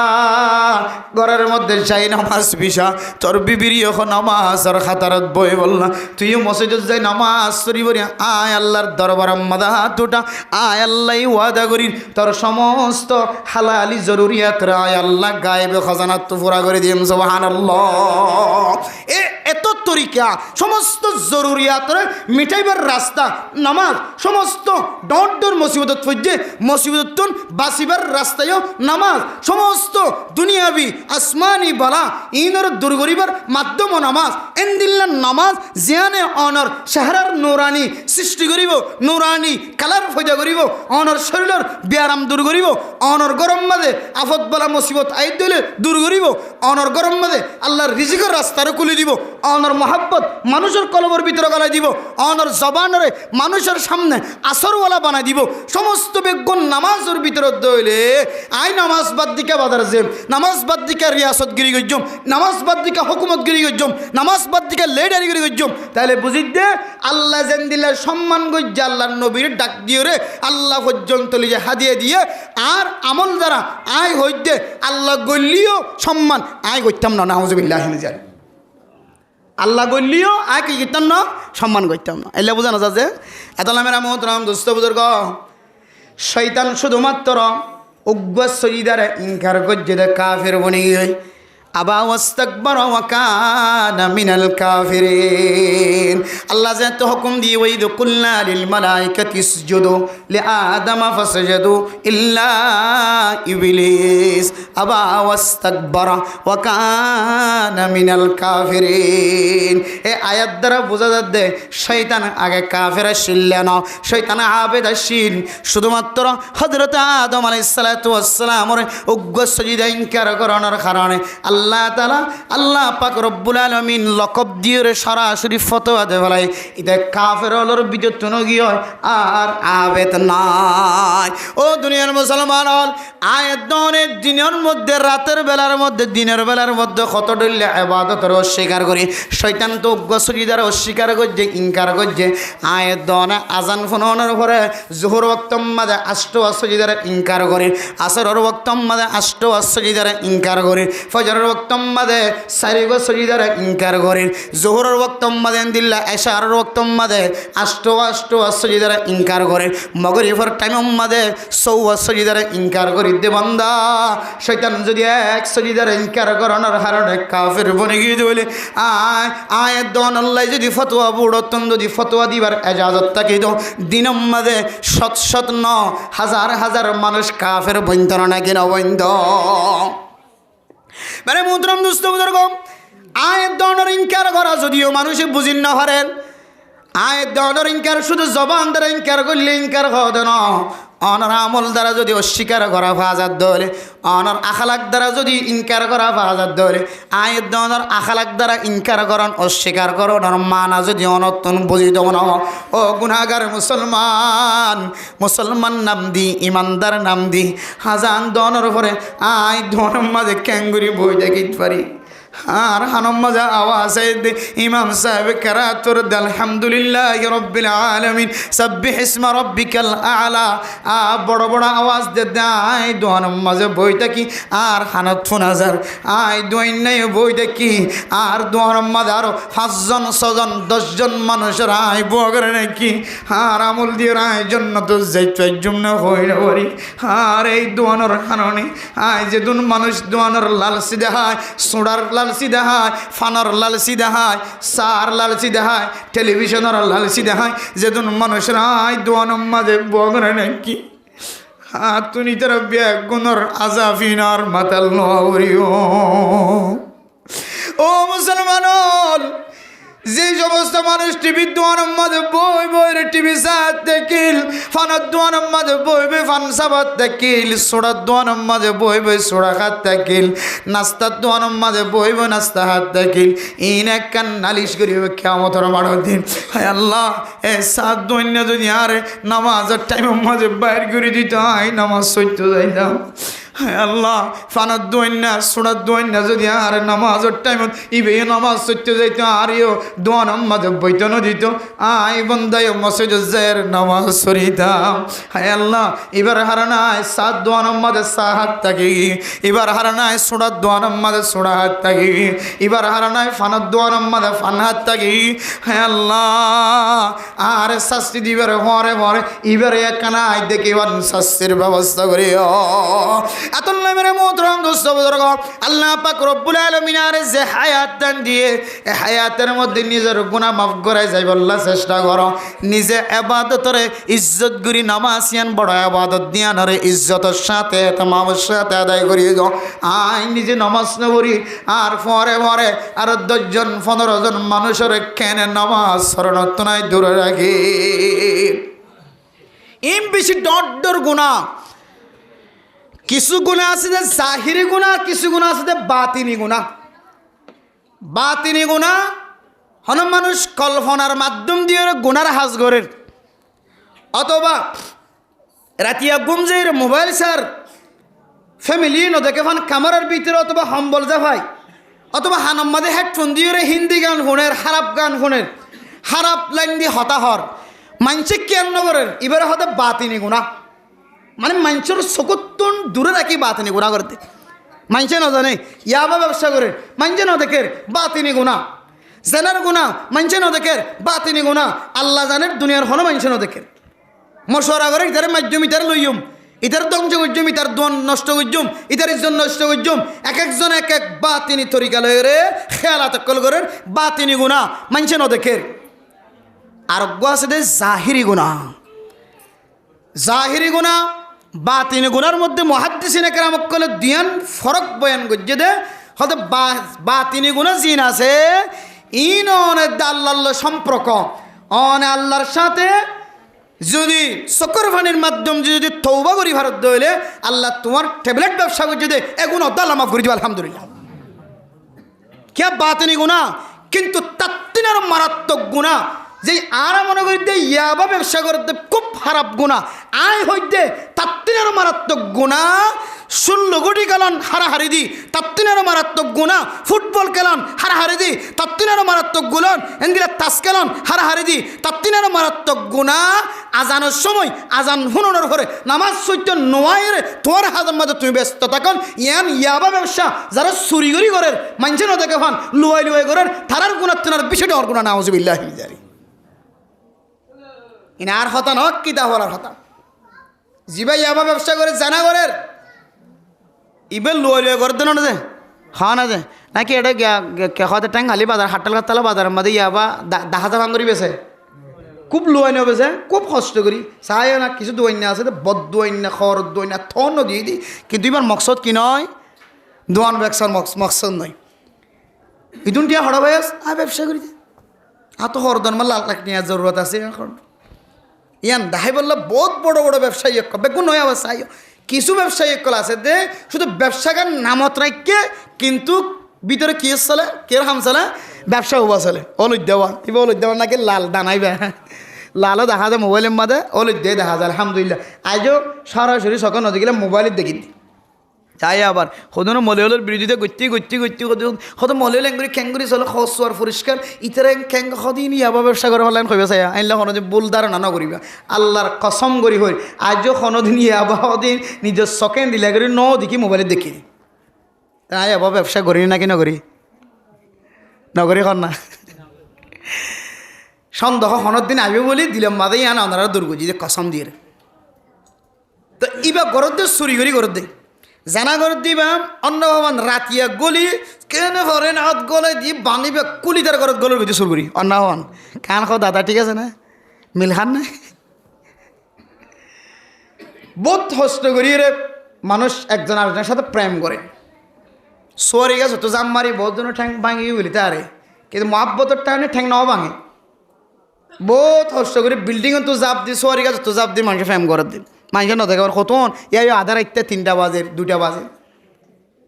ঘরের মধ্যে যাই নামাজ বিশা তোর বিবির এখন নামাজের খাতারত বই বললা তুইও মসজিদত যাই নামাজ সরি বলি আয় আল্লাহর দরবার মাদা হাত উঠা আয় আল্লাহ ওয়াদা করি তোর সমস্ত হালালি জরুরিয়াত আয় আল্লাহ গায়েবে খাজানাত তো পুরা করে দিম সুবহানাল্লাহ। এত তরিকা সমস্ত জরুরিয়াতরে মিটাইবার রাস্তা নামাজ, সমস্ত ডর মুসিবত ফজ্জে মুসিবত বাঁচিবার রাস্তায়ও নামাজ, সমস্ত দুনিয়াবি আসমানি বালা ইনর দূর করিবার মাধ্যম নামাজ। এন্দিল্লার নামাজ জিয়ানে অনর চেহারার নুরানি সৃষ্টি করিব, নুরানি কালার ফজা করিব, অনর শরীরের ব্যায়াম দূর করিব, অনর গরম মাঝে আফত বালা মুসিবত আই দিলে দূর করিব, অনর গরম মাঝে আল্লাহর রিজিকের রাস্তারে খুলে দিব, অনর মহাব্বত মানুষের কলবের ভিতরে গলায় দিব, অনর জবানরে মানুষের সামনে আসরওয়ালা বানাই দিব। সমস্ত বেগুন নামাজের ভিতরে দইলে আই নামাজ বাদ দিকে বাদার যে নামাজ বাদ দিকে রিয়াসত গিরি গজ্জম, নামাজ বাদ দিকে হুকুমত গিরি গজ্জম, নামাজ বাদ দিকে লেডারি গিরি গজ্জম। তাহলে বুঝি দে আল্লাহ যেন দিলে সম্মান গজ্জে আল্লাহর নবীর ডাক দিয়ে রে আল্লাহ পর্যন্ত লিজে হাদিয়ে দিয়ে আর আমল দ্বারা আয় হইতে আল্লাহ গল্লিও সম্মান আয় করতাম না, নাউজুবিল্লাহ জানি আল্লাহ গল্লিও আয় কি করতাম না, সম্মান করতাম না। এলে বোঝানো যা যে এত মেরা মোহতরম দোস্ত বুজুর্গ শয়তান শুধুমাত্র উগ্র সজিদারে ইনকার করছে দে কাফের বনে গিয়ে আবা ওয়াস্তাকবারা ওয়া কানা মিনাল কাফিরিন। আল্লাহ যে তো হুকুম দিয়ে ওয়াইদ কুল্লা লিল মালাইকাতি ইসজুদু লিআদামা ফাসজাদু ইল্লা ইবলিস আবা ওয়াস্তাকবারা ওয়া কানা মিনাল কাফিরিন। এই আয়াত দ্বারা বোঝা যাচ্ছে শয়তান আগে কাফের ছিল না, শয়তান আবেদ ছিল শুধুমাত্র হযরত আদম আলাইহিস সালাতু ওয়াস সালামের উগ্র সজিদা ইনকার করানোর কারণে আল্লাহ তাআলা আল্লাহ পাক রব্বুল আলামিন লকব দিয়ে সরাসরি ফতোয়া দে বলাই এটা কাফের হলোর ভিতর তুনো গিয়ে আর আবেদ নাই। ও দুনিয়ার মুসলমান হল আয়াত দনের দিনের মধ্যে রাতের বেলার মধ্যে দিনের বেলার মধ্যে কত ডলে ইবাদতের অস্বীকার করি, শয়তান তো গসরিদার অস্বীকার করছে ইনকার করছে। আয়াত দনে আজান ফোনের পরে জোহর ওয়াক্ত মাঝে আষ্ট সজিদার ইনকার করে, আসরের ওয়াক্ত মাঝে আষ্ট সজিদার ইনকার করে, ফজরের ওয়াক্ত মাঝে চারি সজিদার ইনকার করে, জোহরের ওয়াক্ত মাঝে দিল্লা এশারের ওয়াক্ত মাঝে আষ্ট সজিদার ইনকার করে, মগরিবের টাইম মাঝে চৌ সজিদার ইনকার করি দে বান্দা। শয়তান যদি এক সজিদার ইনকার করানোর কারণে কাফের বনে গিয়ে বলে আয়াত দন আল্লাহ যদি ফতোয়া বুড়তন যদি ফতোয়া দিবার এজাজত থাকে তো দিনম মাঝে শত শত ন হাজার হাজার মানুষ কাফের বইন্তর নাকি না বইন্দ। মানে মুদ্রম দুস্থ বুজুর্গ আয়াত দনের ইনকার করা যদিও মানুষে বুঝিন না পারেন, আয়াত দনের ইনকার শুধু জবান দ্বারা ইনকার করলে ইনকার হতো না, অনর আমল দ্বারা যদি অস্বীকার করা ফাজাত ধরে, অনর আখালাক দ্বারা যদি ইনকার করা ফাজাত ধরে, আয়াত দনের আখালাক দ্বারা ইনকার করন অস্বীকার করন মানা যদি অনতন বুঝিত না। ও গুনাহগার মুসলমান, মুসলমান নাম দি ইমানদার নাম দি হাজান দনের পরে আয় দনের মাঝে ক্যাঙ্গুরি বই দেখিতে পারি আর হানম মজা আওয়াজ দে ইমাম সাহেব কারাতুর আলহামদুলিল্লাহ রব্বিল আলামিন সাব্বিহ ইসমা রব্বিকাল আলা বড় বড় আওয়াজ দে আয় দোয়ান মাঝে বই থাকি আর হানত ফোনাজার আয় দোয়াইন নাই বই দেখি আর দোয়ান মাঝে আরো 5 জন 6 জন 10 জন মানুষের আয় বগরে নাকি আর আমল দিয়ে আয় জন্নত যাইতে জন্য হইল বলি আর এই দোয়ানোর কারণে আয় যে দুন মানুষ দোয়ানোর লালসি দেখায় সোড়ার লালসি দেখায় ফানোর লালসি দেখায় সার লালসি দেখায় টেলিভিশনের লালসি দেখায় যেদিন মানুষের আয় দোয়ানোর মাঝে বগরে নাকি তুমি তারা বেগুনর আজাফিনার মাতাল নরিও। ও মুসলমান যে সমস্ত মানুষ টিভির দোয়ানোর মাঝে বই বই রে টিভি সাত দেখিল, ফানার দোয়ানোর মাঝে বই বই ফান সাবাত দেখিল, সোড়ার দোয়ানোর মাঝে বই বই সোড়া হাত দেখিল, নাস্তার দোয়ানোর মাঝে বই বই নাস্তা হাত দেখিল, ইন এক কান নালিশ করিবে কিয়ামতের মাঠের দিন। হায় আল্লাহ এ সাত দৈন্য যদি আর নামাজের টাইমের মাঝে বাইর করে দিত আই নামাজ সইতে যাইতাম। হায় আল্লাহ ফানার দোয়াইন না সোনার দোয়াইন না যদি আর নামাজের টাইমত ইবে নামাজ সত্যি যাইতো আরিও দোয়া নামাজ বৈতন দিত আই বন্দায় মসজিদ জয়ের নামাজ সরিতাম। হায় আল্লাহ এবার হারানায় সাত দোয়া নামাজে সাহাত থাকি, এবার হারানায় সোনার দোয়া নামাজে সোনা হাত থাকি, এবার হারানায় ফানার দোয়া নামাজে ফান হাত থাকি। হায় আল্লাহ আর শাস্তি দিবার হরে হরে এবার একখানায় দেখি শাস্তির ব্যবস্থা করি। এত মেরে মোহতরম দোস্ত বুজুর্গ, আল্লাহ পাক রব্বুল আলামিন আর যে হায়াত দান দিয়ে এই হায়াতের মধ্যে নিজের গুনাহ মাফ করাই যাই বললা চেষ্টা করো। নিজে ইবাদতরে ইজ্জত করি, নামাজিয়ান বড় ইবাদত দিয়ানরে ইজ্জতের সাথে তামামের সাথে আদায় করি। আই নিজে নামাজ না পড়ি আর পরে পরে আর 10 জন 15 জন মানুষের কেন নামাজ শরণার্থ নাই দূরে রাখি। এম বেশি ডর গুনাহ। কিছু গুনাহ আছে যে জাহিরি গুনাহ, কিছু গুনাহ আছে যে বাতিনি গুনাহ। বাতিনি গুনাহ হন মানুষ কল্পনার মাধ্যম দিয়ে গুনার হাজ গড়ের, অথবা রাতিয়া গুমজের মোবাইল সার ফ্যামিলি ন দেখে ফান কামারের ভিতরে, অথবা হম্বল জাফাই, অথবা হানম্মাদে হেডফোন দিয়ে হিন্দি গান ফোনের, খারাপ গান ফোনের, খারাপ লাইন দিয়ে হতাহর মানসে কেন করেন এবারে হতে বাতিনি গুনাহ। মানে মানুষের চকুত্তন দূরে রাখি বাতিনি গুনাহ করতে। মানুষে না জানে ইয়াবা ব্যবসা করে, মানুষে না দেখে বাতিনি গুনাহ। জেনার গুনাহ মানুষে না দেখে বাতিনি গুনাহ। আল্লাহ জানের দুনিয়ার হনো মানুষে না দেখে মশওয়ারা করে ইতারে মাধ্যম ইতারে লইম, ইতার ধ্বংস করজুম, ইতার দোয়ান নষ্ট করজুম, ইতার ইজ্জত নষ্ট করজুম। এক একজন এক এক বাতিনি তরিকা লয়ে রে খেয়াল আতকল করেন বাতিনি গুনাহ মানুষে না দেখে। আরোগ্য আছে দে জাহিরি গুনাহ। জাহিরি গুনাহ বাতিনি গুনার মধ্যে মুহাদ্দিসিনে কেরাম কলে দিয়ান ফরক বয়ান করছে দে হতে বাতিনি গুনাহ জিন আছে ইন অনেক আল্লাহ সম্পর্ক অনে আল্লাহর সাথে যদি চকর ফানির মাধ্যম যদি তৌবা করি ভারত দইলে আল্লাহ তোমার ট্যাবলেট ব্যবসা করছে দে এগুন অদ্দাল মাফ করে দিব আলহামদুলিল্লাহ। কে বাতিনি গুনাহ কিন্তু তাত্তিনার মারাত্মক গুনাহ যে আর মনে করি দে ইয়াবা ব্যবসা করতে খুব খারাপ গুনাহ আয় হইতে তাত্তিনার মারাত্মক গুনাহ। 16 কোটি খেলান হারাহারি দি তাত্তিনার মারাত্মক গুনাহ। ফুটবল খেলান হারাহারি দি তাত্তিনার মারাত্মক গুণন। এনদিরা তাস খেলান হারাহারি দি তাত্তিনার মারাত্মক গুনাহ। আজানের সময় আজান শুনোর করে নামাজ সত্য নোয়াইয়ের তোমার হাজার মাঝে তুমি ব্যস্ত তখন ইয়াবা ব্যবসা যারা চুরি করি করেন মানছে না দেখে ফান লুয়াই লুয়াই করেন তারার গুণার তেনার বিষয়টা ওর গুণা নাউজুবিল্লাহ জারি ইনার হতা নক কিতা হলার হতা জিবাই ইয়াবা ব্যবসা করে জানা করের ইবে লুয়াই লুয়াই করে দেন না যে হা না যে নাকি এটা হতে ট্যাং হালি বাজার হাট্টাল কাটতালা বাজারের মধ্যে ইয়াবা 10,000 ভাঙ করি বেছে খুব লোয়াইনা বেছে খুব কষ্ট করি চাই না কিছু দোয়াইনা আছে বদ দোয়াইনা খর দোয়াইনা থন দিয়ে দিই কিন্তু এবার মকসদ কি নয় দোয়ান ব্যবসার মকসদ নয় ইদুন টিয়া হড়া ভাই আ ব্যবসা করি আত হরদন মা লাখ লাখ নেওয়ার জরুরত আছে এখন ইয়ান দাহাই বললো বহুত বড় বড় ব্যবসায়ী বেগুন নয় আবার চাই কিছু ব্যবসায়ী আছে দে শুধু ব্যবসাকার নামত রাখকে কিন্তু ভিতরে কি চলে কিরকম চলে ব্যবসা উবা চলে অলুদ দেওয়া এবার অলুদ দেওয়া নাকি লাল দানাইবে লালও দেখা যায় মোবাইলের মাঝে অলুদ দিয়ে দেখা যায় আলহামদুলিল্লাহ আজও সরাসরি সকাল নদী গেলে মোবাইলের দেখি চাই আবার সদনো মলয়লের বিরোধিতা গতি সদ মলয় লেঙ্গুরি খেঙ্গুরি চলে সর পরিষ্কার ইতারে খেং সদিন ইয়াবা ব্যবসা করে হলেন কইবা চাই আইনলে সনদিন ভুল ধারণা নকরিবা আল্লাহর কসম করি হই আজও সনদিন ইয়াবা সদিন নিজের সেকেন্ড দিলে করি ন দেখি মোবাইলে দেখি তাই আবার ব্যবসা করি নাকি নকরি নগরী কর না সন্দেহ হনের দিন আইবে বলি দিলাম মাদেই আন আপনারা দুর্গজি যে কসম দিয়ে তো ইবা গরত দে চুরি করি গরত দে জানা গরত দিবা অন্য ভবান রাতিয়া গলি কেনে হরেন হাত গলে দি বানিবে কুলিদার গরত গলের ভিতরে চুর করি অন্য ভবান কান খাও দাদা ঠিক আছে না মিল খান না বহুত হস্ত করি রে মানুষ একজন আরেকজনের সাথে প্রেম করে সোয়ারি গাছ তো জাম মারি বহুত জনের ঠ্যাং ভাঙি বলি তারে কিন্তু মহাব্বতের টাইমে ঠ্যাং নাও ভাঙে বহুত কষ্ট করে বিল্ডিং তো জাপ দি সোয়ারি গাছ তো জাপ দি মানুষের ফ্যাম করে দিন মানুষের নদেখে কতন ইয়াই আধা রাইতে 3টা বাজে 2টা বাজে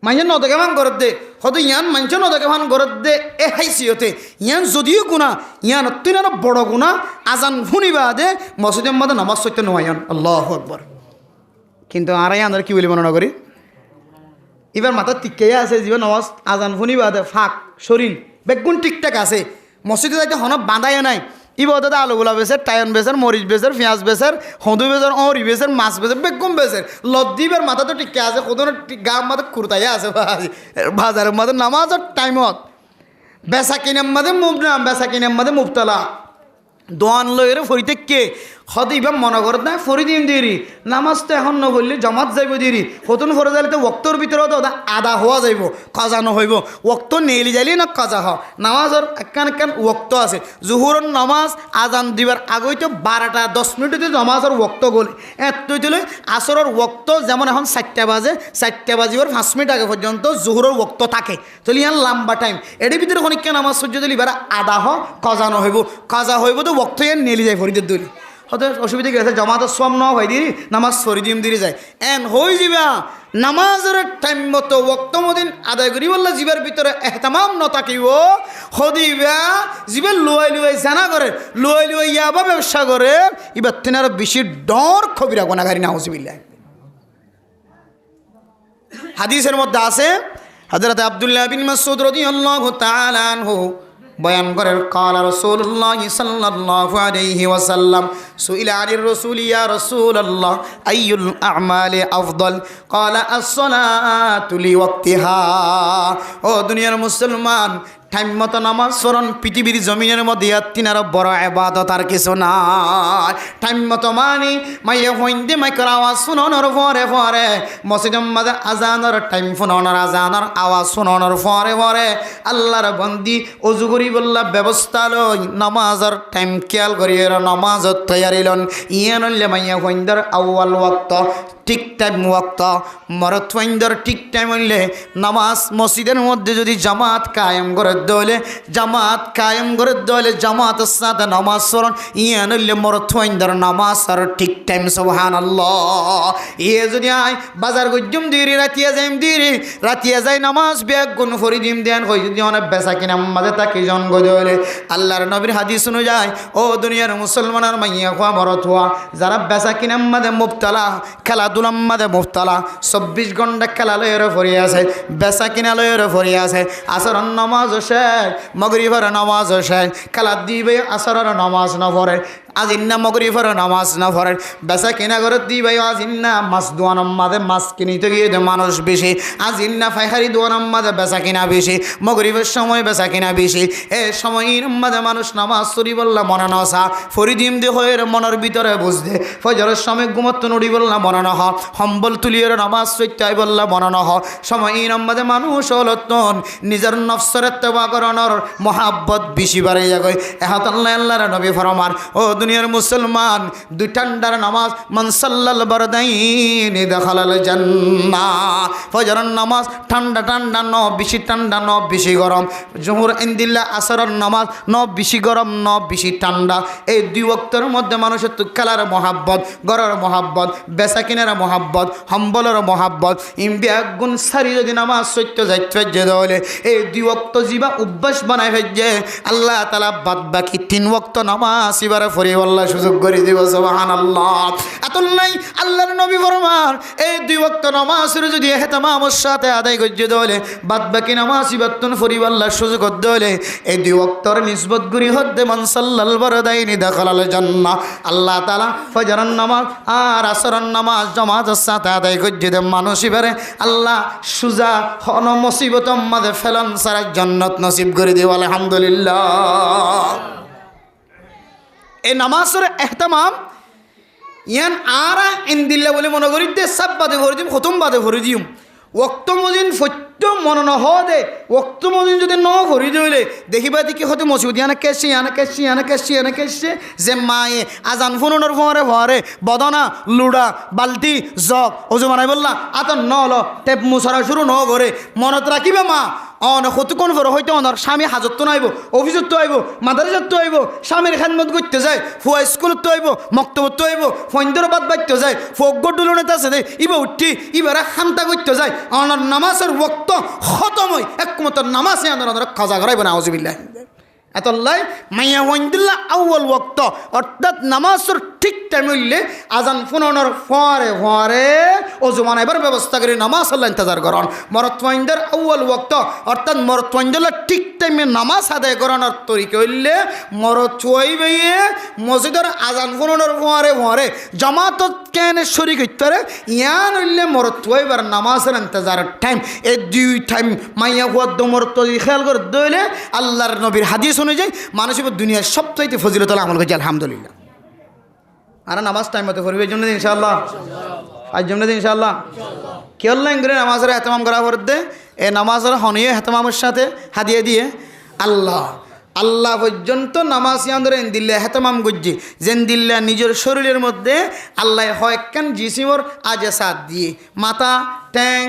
মানুষের নদেখে ভান ঘরত দে হয়তো ইয়ান মানুষের নদেখে ভান ঘরত দে এ হাইসিয়তে ইয়ান যদিও গুণা ইয়ান অত্যন্ত বড় গুণা আজান শুনিবা দে মসজিদের মধ্যে নামাজ সত্য নোয়াইন আল্লাহু আকবার কিন্তু আর আমরা কি বলি মনে করি এবার মাথা টিকে আছে জীবন নমাজ আজান ফুনি বাদে ফাঁক শরীর বেগুন ঠিকঠাক আছে মসজিদে যাইতে হন বাঁধাইও নাই ইবাদতে আলুগুলা বেচের টায়ন বেচের মরিচ বেচের পেঁয়াজ বেচের হদু বেচের অঁরি বেচের মাছ বেচের বেগুন বেচের লদ্দিবের মাথা তো টিকে আছে কোথাও গাম মাথা কুর্তাইয়া আছে বাজারের মাঝে নামাজের টাইমত বেচা কিনার মাঝে মুবনাম বেচা কিনার মাঝে মুবতলা দোয়ান লইরে ফরিতে কে হদ ইবাম মনে করত না ফরি দিন দিরি নামাজ তো এখন নবললে জমাত যাইব দিরি হতুন ফরে যাইলে তো ওক্তর ভিতরে তো আদা হওয়া যাইব কাজা নহইব ওক্ত নেলি যাইলে না কাজা হওয়া নামাজের একখান একখান ওক্ত আছে জুহুরের নামাজ আজান দিবার আগেই তো 12টা 10 মিনিটে নামাজের ওক্ত গলে এতই দিলে আসরের ওক্ত যেমন এখন 4টা বাজে 4টা বাজিবার 5 মিনিট আগে পর্যন্ত জুহুরের ওক্ত থাকে তাহলে ইয়ান লম্বা টাইম এর ভিতরে খনিকা নামাজ সহ্য দিলে এবার আদা হ কাজা নহইব কাজা হইব তো ওক্ত ইয়ান নেলি যায় ফরিদের দলি হয়তো অসুবিধা গেছে জমাতের সব ন হয় দিরি নামাজ সরি দিম দিরি যায় এন হই যাবা নামাজের টাইম মতো ওক্তমদিন আদায় করি বললে জীবের ভিতরে এহতামাম ন থাকিব হদিবা জীবের লুয়াই লুয়াই জানা করে লুয়াই লুয়াই ইয়াবা ব্যবসা করে এবার তেনার বেশি ডর খবিরা গোনাগারি না হসিবিল্লা হাদিসের মধ্যে আছে হযরত আব্দুল্লাহ বিন মাসউদ রাদিয়াল্লাহু তাআলা আনহু বয়ান করেন কালা রাসূলুল্লাহ সাল্লাল্লাহু আলাইহি ওয়াসাল্লাম সুইলা আনির রাসূল ইয়া রাসূলুল্লাহ আইয়ুল আ'মালি আফদল কালা as-সালাতু লিওয়াক্তিহা ও দুনিয়ার মুসলমান টাইম মতো নামাজ পড়ন পৃথিবীর জমিনের মধ্যে তিনার বড় ইবাদত আর কিছু নাই টাইম মতো মানি মাইয়া হইন্দে মাইকর আওয়াজ শুনানোর পরে পরে মসজিদের মাঝে আজানের টাইম শুনানোর আজানের আওয়াজ শুনানোর পরে পরে আল্লাহর বন্দি অজু করি বললা ব্যবস্থা লই নামাজের টাইম খেয়াল করিয়ে নামাজত তৈয়ারি লন ইয়ে নইলে মাইয়া হইন্দার আউয়াল ওয়াক্ত ঠিক টাইম ওয়াক্ত মরত হইন্দার ঠিক টাইম হইলে নামাজ মসজিদের মধ্যে যদি জামাত কায়েম করে দলে জামাত কায়েম করে দলে জামাতের সাথে নামাজ পড়ন ইয়ে নইলে মরত হইন্দার নামাজ আর ঠিক টাইম সুবহানাল্লাহ ইয়ে যদি আয় বাজার গজ্জুম দিরি রাতিয়া যাইম দিরি রাতিয়া যাই নামাজ বেগ গুণ ফরি দিম দেন কই যদি অনেক বেচা কিনা মাঝে তাকে জন গদলে আল্লাহর নবীর হাদিস শুনে যায় ও দুনিয়ার মুসলমানের মাইয়া খোয়া মরত হওয়া যারা বেচা কিনা মাঝে মুবতালা খেলাধুলার মাঝে মুবতালা 24 ঘন্টা খেলা লয়ের ফরি আছে বেচা কিনা লয়ের ফরি আছে আসরের নামাজ শেষ মাগরিবের নামাজ শেষ খেলা দিবে আসরের নামাজ না পড়ে আজিন্না মগরিবের নামাজ না পড়ে বেচা কিনা করে দিবে আজিন্না মাছ দোয়ানোর মাঝে মাছ কিনিতে গিয়ে মানুষ বেশি আজিন্না ফাইহারি দোয়ানোর মাঝে বেচা কিনা বেশি মগরিবের সময় বেচা কিনা বেশি এ সময়ের মাঝে মানুষ নামাজ চুরি বললা মনে নসা ফরিদিম দে হয়ে মনের ভিতরে বুঝতে ফজরের সময় ঘুমত্ত নড়ি বললা মনে নহ সম্বল তুলিয়ে নামাজ চৈত্যাই বললা মনে নহ সময়ের মাঝে মানুষ হলতন নিজের নফসের তেবা করানোর মহাব্বত বেশি বাড়ে যাবে এহাত আল্লাহ আল্লাহর নবী ফরমান ও দুনিয়ার মুসলমান দুই ঠান্ডার নামাজ মান সাল্লাল বারদাইনি দাখালাল জান্নাহ ফজরের নামাজ ঠান্ডা ঠান্ডা ন বেশি ঠান্ডা ন বেশি গরম জোহর ইন্দিল্লা আসরের নামাজ ন বেশি গরম ন বেশি ঠান্ডা এই দুই ওয়াক্তের মধ্যে মানুষের তো খেলার মহাব্বত গড়ের মহাব্বত বেচা কিনার মহাব্বত সম্বলের মহাব্বত ইমবিয়াগুন সারি যদি নামাজ সত্য যাইতে হলে এই দুই ওয়াক্ত জিবা অভ্যাস বানাই ফেলছে আল্লাহ তাআলা বাদ বাকি 3 ওয়াক্ত নামাজ এবারে ফরি আল্লাহ সুযোগ করে দিব সুবহানাল্লাহ এতল নাই আল্লাহর নবী ফরমান এই দুই ওয়াক্ত নামাজের যদি ইহতিমামের সাথে আদায় করতে দলে বাদ বাকি নামাজ ইবাদতুন ফরি আল্লাহ সুযোগ দলে এই দুই ওয়াক্তর নিসবত করি হদ্দে মান সাল্লাল বারদাইনি দাখালাল জান্নাহ আল্লাহ তাআলা ফজরের নামাজ আর আসরের নামাজ জামাতের সাথে আদায় করতে দে মানুষ এবারে আল্লাহ সুজা হন মুসিবত মাঝে ফেলন সারা জান্নাত নসিব করে দিব আলহামদুলিল্লাহ এই নামাজের এহতামাম ইয়ান আরা ইন্দিল্লা বলে মনে করি দে সব বাদে ভরে দিম খতম বাদে ভরে দিম ওক্ত মদিন ফত্য মনে ন দে ওক্ত মদিন যদি ন ভরি দিলে দেখিবা দেখি হতে মসজিদ ইয়ানে কেসে যে মায়ে আজান ফোনের ভরে ভরে বদনা লুড়া বালতি জগ ওজু মানাই বললা আত ন ল টেপ মুছারা শুরু ন করে মনত রাখিবে মা অন কতক্ষণ পরে হয়তো অনার স্বামী হাজত তো নাইব অফিসত তো আইব মাদারিসত তো আইব স্বামীর খেদমত করতে যায় ফুয়া স্কুলত তো আইব মক্তবত তো আইব ফৈন্দর বাদ বাড়তে যায় ফোক গডুলনেতে আছে দে ইবা উঠি ইবারা খান্তা করতে যায় অনার নামাজের ওয়াক্ত খতম হয় একমত নামাজে আনার খাজা করাইব না আউযুবিল্লাহ এতল্লাই মাইয়া ওয়াইন্দিল্লাহ আউয়াল ওয়াক্ত অর্থাৎ নামাজের ঠিক টাইম হইলে আজান ফোনানোর ফরে ফরে অজু বানাইবার ব্যবস্থা করে নামাজ আল্লাহ ইন্তজার করন মরতওয়াইন্দের আউয়াল ওয়াক্ত অর্থাৎ মরতওয়াইন্দের ঠিক টাইমে নামাজ আদায় করানোর তরিকা হইলে মরতওয়াই বাইয়ে মসজিদের আজান ফোনানোর ফরে ফরে জামাতত কেনে শরীক হইতে পারে ইয়ান হইলে মরতওয়াইবার নামাজের ইন্তজারের টাইম এই দুই টাইম মাইয়া হুয়ার মরতওয়াই খেয়াল করে দইলে আল্লাহর নবীর হাদিস অনুযায়ী মানুষের দুনিয়ার সবচাইতে ফজিলত আমল করছে আলহামদুলিল্লাহ আর নামাজ টাইম মতো পড়বে এই জন্য ইনশাআল্লাহ আজ জন্য ইনশাআল্লাহ কি অনলাইন করে নামাজের হেতমাম করা পড়তে এই নামাজের হনিয়ে হেতমামের সাথে হাদিয়ে দিয়ে আল্লাহ আল্লাহ পর্যন্ত নামাজ ইয়ান্দরে দিল্লা হেতমাম গজ্জি যেন দিল্লা নিজের শরীরের মধ্যে আল্লাহ হয়কান জিসিমর আজে সাথ দিয়ে মাথা ট্যাং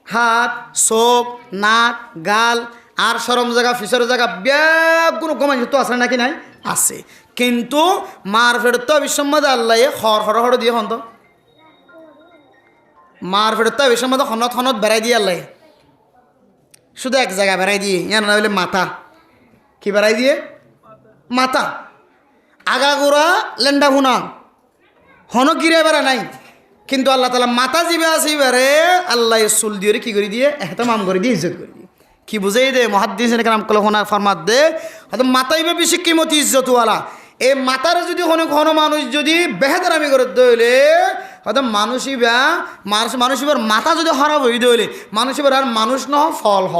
হাত চোখ নাক গাল আর সরম জায়গা ফিসর জায়গা ব্যাগ কোনো কমাই তো আছে নাকি নাই আছে কিন্তু মার ফেরত বিশ্বম্মদ আল্লাহ হর দিয়ে হন তো মার ফেরত বিশ্বম্মদ হনত হনত বেড়াই দিয়ে আল্লাহ শুধু এক জায়গা বেড়াই দিয়ে ইয়ান না হলে মাথা কি বেড়াই দিয়ে মাথা আগাগোড়া লেন্ডা ভুনা হন গিরে বেড়া নাই কিন্তু আল্লাহ তালা মাথা জিবে আসি বেড়ে আল্লাহ চুল দিয়ে কি করে দিয়ে এহতমাম করে দিয়ে ইজ্জত করে দিয়ে কি বুঝাই দে মহাদ্দিস নাম কল হোনা ফরমাত দে হয়তো মাথাইবে বেশি কিমতি ইজ্জতওয়ালা এই মাথার যদি কোনো মানুষ যদি বেহেদারামি করে দইলে হয়তো মানুষইবার মাথা যদি খারাপ হয়ে দইলে মানুষইবার আর মানুষ ন ফল হ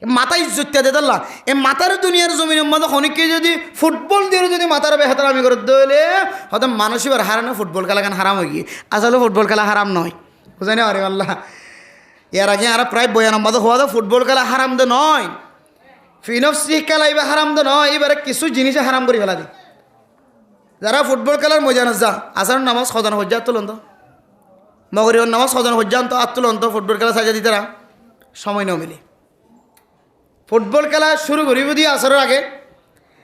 মাথা ইজ্জত দে দাল্লা এই মাথার দুনিয়ার জমিনের মধ্যে অনেকে যদি ফুটবল দিয়ে যদি মাথার বেহেদারামি করে দইলে হয়তো মানুষইবার হারানো ফুটবল খেলা কেন হারাম হয়ে গিয়ে আসলে ফুটবল খেলা হারাম নয় বুঝাই না আরে আল্লাহ এর আগে আর প্রায় 92 নম্বর হওয়া ফুটবল খেলা হারাম দে নয় ফিনফসি খেলা এবার হারাম দে নয় এবারে কিছু জিনিসে হারাম করে ফেলা দি যারা ফুটবল খেলার মজা না যা আসার নামাজ সদান হজ্জা তুলন তো মগরিবর নামাজ সদান হজ্জান তো আর তুলন তো ফুটবল খেলা সাজা দিতে সময় ন মিলে ফুটবল খেলা শুরু করিব দিয়ে আসার আগে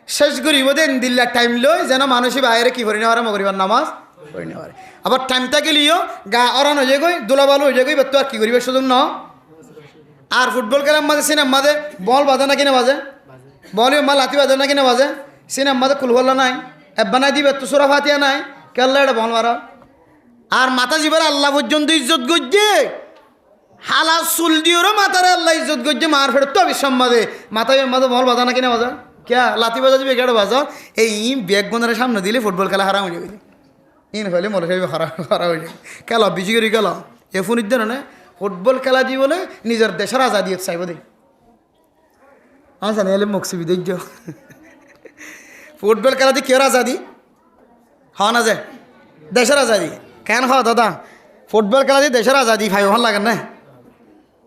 শেষ করিব দেন দিল্লা টাইম লই যেন মানুষই বাইরে কি করে নেওয়ার মগরিবর নামাজ করে নেওয়ার আবার টাইমটা গেলিও গা অরান হয়ে যায় দোলাবালু হয়ে যায় তো আর কী করিবে সুযোগ ন আর ফুটবল খেলার মাঝে সিনেম মাঝে বল বাজে না কিনে বাজে বলিও মা লাতি বাজে না কিনে বাজে সিনেম মাঝে কুলহল্লা নাই বানাই দিবে তো সোরা ফাতিয়া নাই কেল্লা এটা বল মারা আর মাথা জীবের আল্লাহ পর্যন্ত ইজ্জত গজ্জে হালা চুল দিওরও মাথার আল্লাহ ইজ্জত গজ্জে মার ফেরত তো বিসম্বাদে মাথায় মাঝে বল বাজা না কিনে বাজা কে লাতি বাজা দিবে কেটে বাজা এই ব্যাগ বন্ধের সামনে দিলে ফুটবল খেলা হারাম হয়ে যাবে ইন হলে মনে হয় খারাপ হয়ে যায় খেলা বিজি করি খেলা এ ফোন ইদ্য না ফুটবল খেলা দি বলে নিজের দেশের আজাদি চাইব দে আচ্ছা নাহলে মকসিবি দেখছ ফুটবল খেলা দিয়ে কেউ আজাদি হওয়া না যায় দেশের আজাদি কেন হওয়া দাদা ফুটবল খেলা দিয়ে দেশের আজাদি ভাই ভাল লাগে না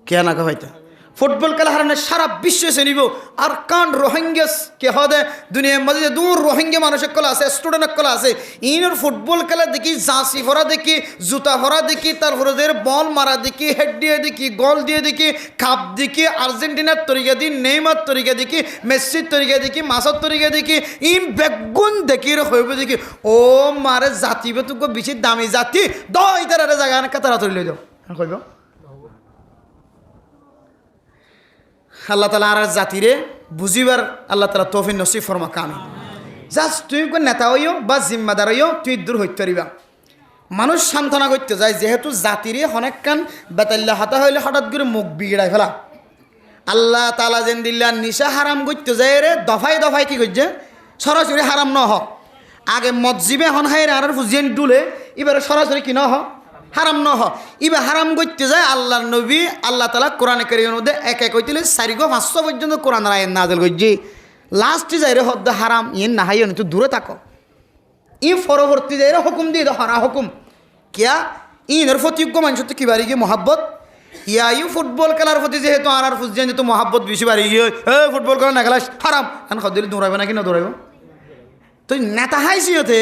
কে না হয়তো ফুটবল খেলা হারানে সারা বিশ্বে চিনিব আর কান রোহিঙ্গাস কে হদে দুনিয়ার মাঝে যে দূর রোহিঙ্গা মানুষের কলা আছে স্টুডেন্টের কলা আছে ইনের ফুটবল খেলা দেখি জাঁসি ভরা দেখি জুতা ভরা দেখি তারপরে বল মারা দেখি হেড দিয়ে দেখি গোল দিয়ে দেখি কাপ দেখি আর্জেন্টিনার তরিকা দি নেইমার তরিকা দেখি মেসির তরিকা দেখি মাসের তরিকা দেখি ইন বেগুন দেখি হইব দেখি ও মারে জাতি বেতুক বেশি দামি জাতি দ ইতার জায়গা তারা তরি লই যাও কইব আল্লাহ তালা আর জাতিরে বুঝিবার আল্লাহ তালা তৌফিক নসিব ফরমা কামি জাস্ট তুমি কোন নেতা হইও বা জিম্মাদার হইও তুই দূর হইতে পারিবা মানুষ সান্ত্বনা করতে যায় যেহেতু জাতিরে অনেকক্ষণ বেতাল্লা হাতা হইলে হঠাৎ করে মুখ বিগড়াই ফেলা আল্লাহ তালা যেন দিল্লা নিশা হারাম করতে যায় রে দফায় দফায় কি করছে সরাসরি হারাম ন হ আগে মসজিবে হন হাই আর ফুজিয়ান ডুলে এবারে সরাসরি কি ন হ হারাম ন হ ইবে হারাম করতে যায় আল্লাহর নবী আল্লাহ তালা কোরআনে কারীমের মধ্যে এক এক হইতে 400 পর্যন্ত কোরআন আয়াত নাযিল করছে লাস্টে যাই রে হদ্দ হারাম ইন না হাইও তুই দূরে থাকো ই পরবর্তী যাই রে হুকুম দিয়ে দাও হারা হুকুম কিয়া ইনের প্রতিজ্ঞ মানুষ তো কি বাড়ি গিয়ে মহাব্বত ইয়াইও ফুটবল খেলার প্রতি যেহেতু আর ফুজিয়ান যেহেতু মহাব্বত বেশি বাড়ি গিয়ে ফুটবল খেলা না খেলাস হারাম এখন খদিলে দৌড়াবে নাকি না দৌড়াইব তুই নেতা হাইসিওতে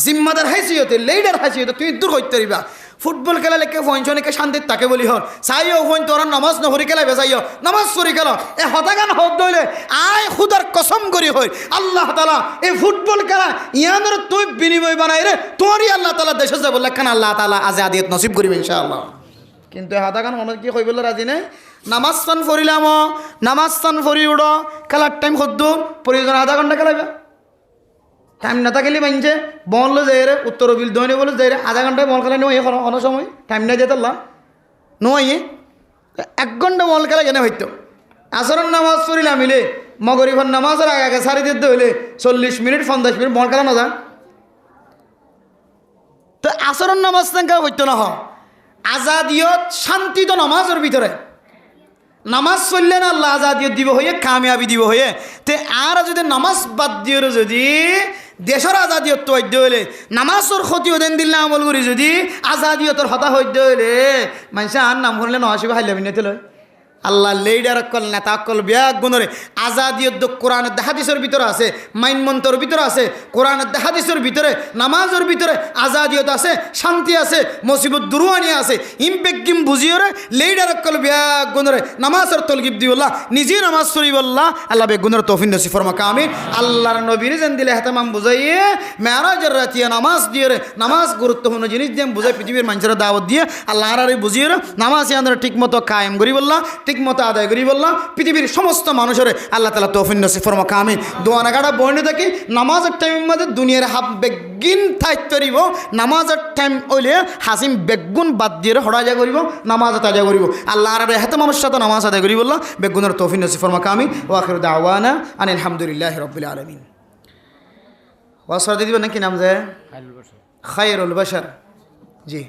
জিম্মাদার হাইসিওতে লিডার হাইসিওতে তুই দূর হইতে পারিবা ফুটবল খেলা লেখে ফোনকে শান্তির তাকে বলি হন চাইও ফোন তোরা নামাজ নহরি খেলা বেচাইও নামাজ সরি খেলা এ হতাগান হত দইলে আয় খুদার কসম করি হই আল্লাহ তালা এই ফুটবল খেলা ইয়ানোর তুই বিনিময় বানাই রে তোরই আল্লাহ তালা দেশে যাব লেখান আল্লাহ তালা আজে আদিয়ত নসিব করিবে ইনশাআল্লাহ কিন্তু হতাগান মনে কি কই বলে রাজি নাই নামাজ স্থান ফরিলাম নামাজ স্থান ফরি উড়ো খেলার টাইম সদ্দুর প্রয়োজন আধা ঘন্টা খেলাইবা টাইম না থাকলে মানছে বল যাই রে উত্তর বিল দইনে বলে যাই রে আধা ঘন্টায় বল খেলা নেই কোনো সময় টাইম নাই যেতে নয় 1 ঘন্টা বল খেলা কেন হইতো আসরের নামাজ পড়িলাম মিলে মগরিবের নামাজের আগে আগে সারি দিতে হইলে 40 মিনিট 50 মিনিট বল খেলা না যা তো আসরের নামাজ তেঙ্কা হইতো না আজাদিয়ত শান্তি তো নামাজের ভিতরে নামাজ পড়লে না আল্লাহ আজাদিয়ত দিব হয়ে কামিয়াবি দিব হয়ে তে আর যদি নামাজ বাদ দিয়ে যদি দেশের আজাদিয়ত হইতে হইলে নামাজের ক্ষতি ওদেন দিল না আমল করি যদি আজাদিয়তর হতা হইতে হইলে মানুষ আর নাম শুনলে নহাসিবে হাইলে বিনেতে লয় আল্লাহ লেইডার অকল নেতা অকল ব্যাগ গুণরে আজাদিয়ত কোরআনের হাদিসের ভিতরে আছে মাইন মন্ত্রের ভিতরে আছে কোরআনের হাদিসের ভিতরে নামাজের ভিতরে আজাদিয়ত আছে শান্তি আছে মুসিবত দুরুয়ানি আছে ইমপেক্কিম বুঝিওরে লেইডার অকল ব্যাগ গুণরে নামাজের তলগিব দিওল্লাহ নিজে নামাজ শরীফল্লাহ আল্লাহ বেগ গুণের তৌফিক নসিব ফরমা কামিল আল্লাহর নবীর যেন দিলে হেতামাম বুঝাইয়ে মেরাজের রাতিয়া নামাজ দিয়ে নামাজ গুরুত্বপূর্ণ জিনিস দিয়ে বুঝাই পৃথিবীর মানুষের দাওয়াত দিয়ে আল্লাহ আর বুঝিয়ে নামাজ আমাদের ঠিক মতো কায়েম করি বললাহ ঠিক মতো আদায় করি বললাম পৃথিবীর সমস্ত মানুষের আল্লাহ তাআলা তৌফিক নসিব ফরমা কামিল দোয়া নাগাড়া বর্ণে থাকি নামাজের টাইমের মধ্যে দুনিয়ার হাফ বেগিন থাকতে পারিব নামাজের টাইম হইলে হাসিম বেগুন বাদ দিয়ে হড়াজা করিব নামাজ আদায় করিব আল্লাহ আর হেতে মানুষের সাথে নামাজ আদায় করি বললাম বেগুনের তৌফিক নসিব ফরমা কামিল ওয়া আখিরু দাওয়ানা আনিল হামদুলিল্লাহি রাব্বিল আলামিন ওয়াসরা দিবেন নাকি নাম যায় খায়রুল বাশার জি